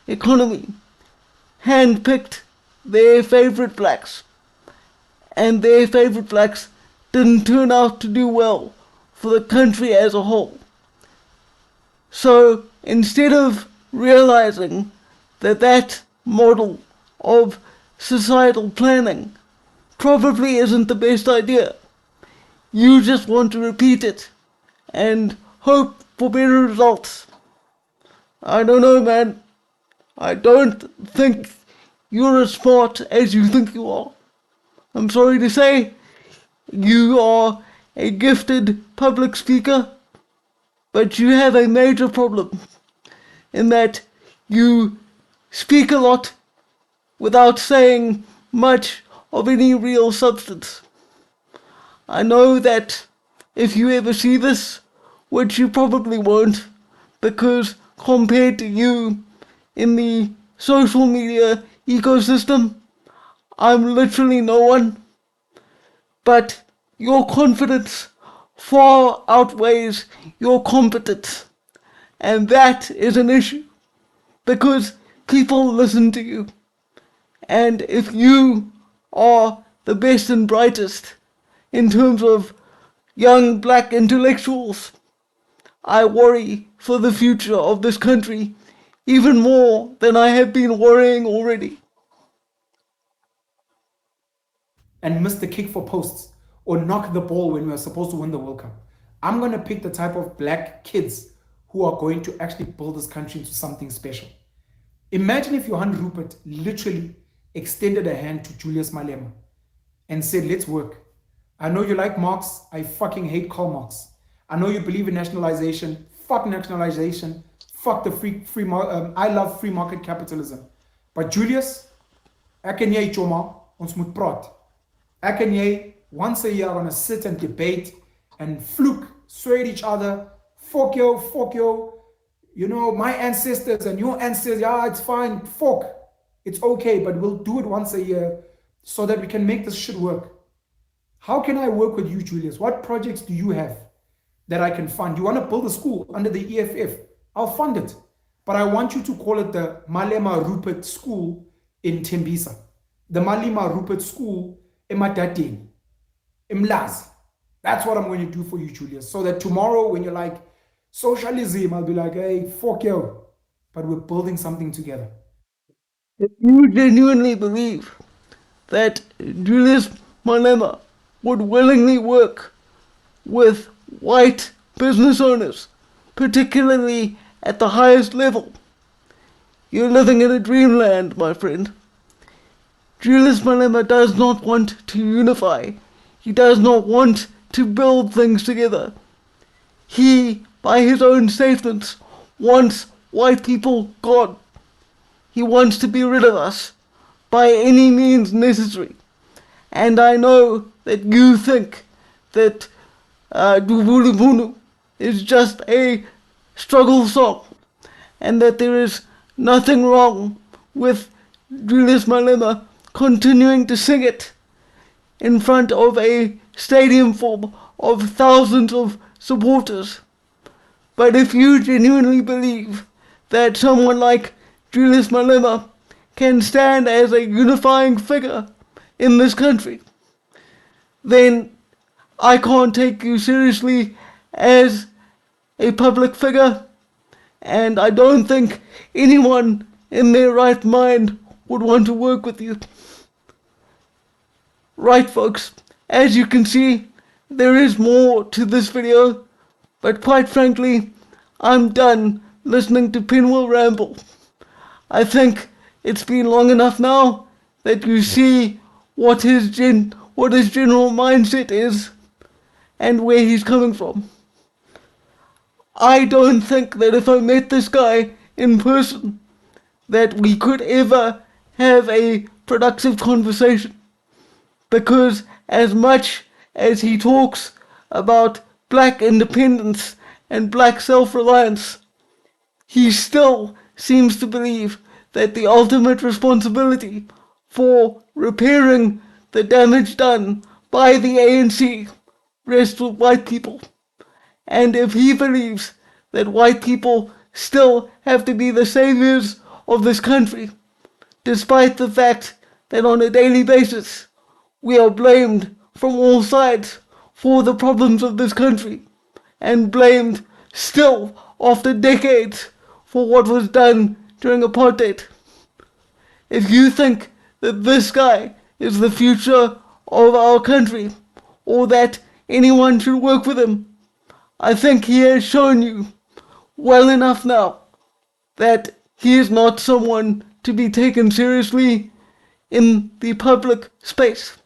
economy handpicked their favorite blacks, and their favorite blacks didn't turn out to do well for the country as a whole. So instead of realizing that that model of societal planning probably isn't the best idea, you just want to repeat it and hope for better results. I don't know, man. I don't think you're as smart as you think you are. I'm sorry to say, you are a gifted public speaker, but you have a major problem in that you speak a lot without saying much of any real substance. I know that if you ever see this, which you probably won't, because compared to you in the social media ecosystem, I'm literally no one. But your confidence far outweighs your competence. And that is an issue. Because people listen to you. And if you are the best and brightest in terms of young black intellectuals, I worry for the future of this country even more than I have been worrying already. And miss the kick for posts or knock the ball when we are supposed to win the World Cup. I'm going to pick the type of black kids who are going to actually build this country into something special. Imagine if Johan Rupert literally extended a hand to Julius Malema and said, let's work. I know you like Marx. I fucking hate Karl Marx. I know you believe in nationalization. Fuck nationalization. Fuck the I love free market capitalism. But Julius, ek en jy choma, ons moet praat. Ek en jy once a year are gonna sit and debate and fluke, swear at each other, fuck you, you know, my ancestors and your ancestors, yeah, it's fine, fuck. It's okay, but we'll do it once a year so that we can make this shit work. How can I work with you, Julius? What projects do you have that I can fund? You want to build a school under the EFF? I'll fund it. But I want you to call it the Malema Rupert School in Tembisa. The Malema Rupert School in Matatin, in Mlazi. That's what I'm going to do for you, Julius. So that tomorrow when you're like, socialism, I'll be like, hey, fuck you. But we're building something together. If you genuinely believe that Julius Malema would willingly work with white business owners, particularly at the highest level, you're living in a dreamland, my friend. Julius Malema does not want to unify. He does not want to build things together. He, by his own statements, wants white people gone. He wants to be rid of us by any means necessary. And I know that you think that Duvulibunu is just a struggle song and that there is nothing wrong with Julius Malema continuing to sing it in front of a stadium full of thousands of supporters. But if you genuinely believe that someone like Julius Malema can stand as a unifying figure in this country, then I can't take you seriously as a public figure, and I don't think anyone in their right mind would want to work with you. Right, folks, as you can see, there is more to this video, but quite frankly, I'm done listening to Penuel ramble. I think it's been long enough now that you see what his general mindset is and where he's coming from. I don't think that if I met this guy in person that we could ever have a productive conversation, because as much as he talks about black independence and black self-reliance, he still seems to believe that the ultimate responsibility for repairing the damage done by the ANC rests with white people. And if he believes that white people still have to be the saviors of this country, despite the fact that on a daily basis we are blamed from all sides for the problems of this country, and blamed still after decades for what was done during apartheid. If you think that this guy is the future of our country, or that anyone should work with him, I think he has shown you well enough now that he is not someone to be taken seriously in the public space.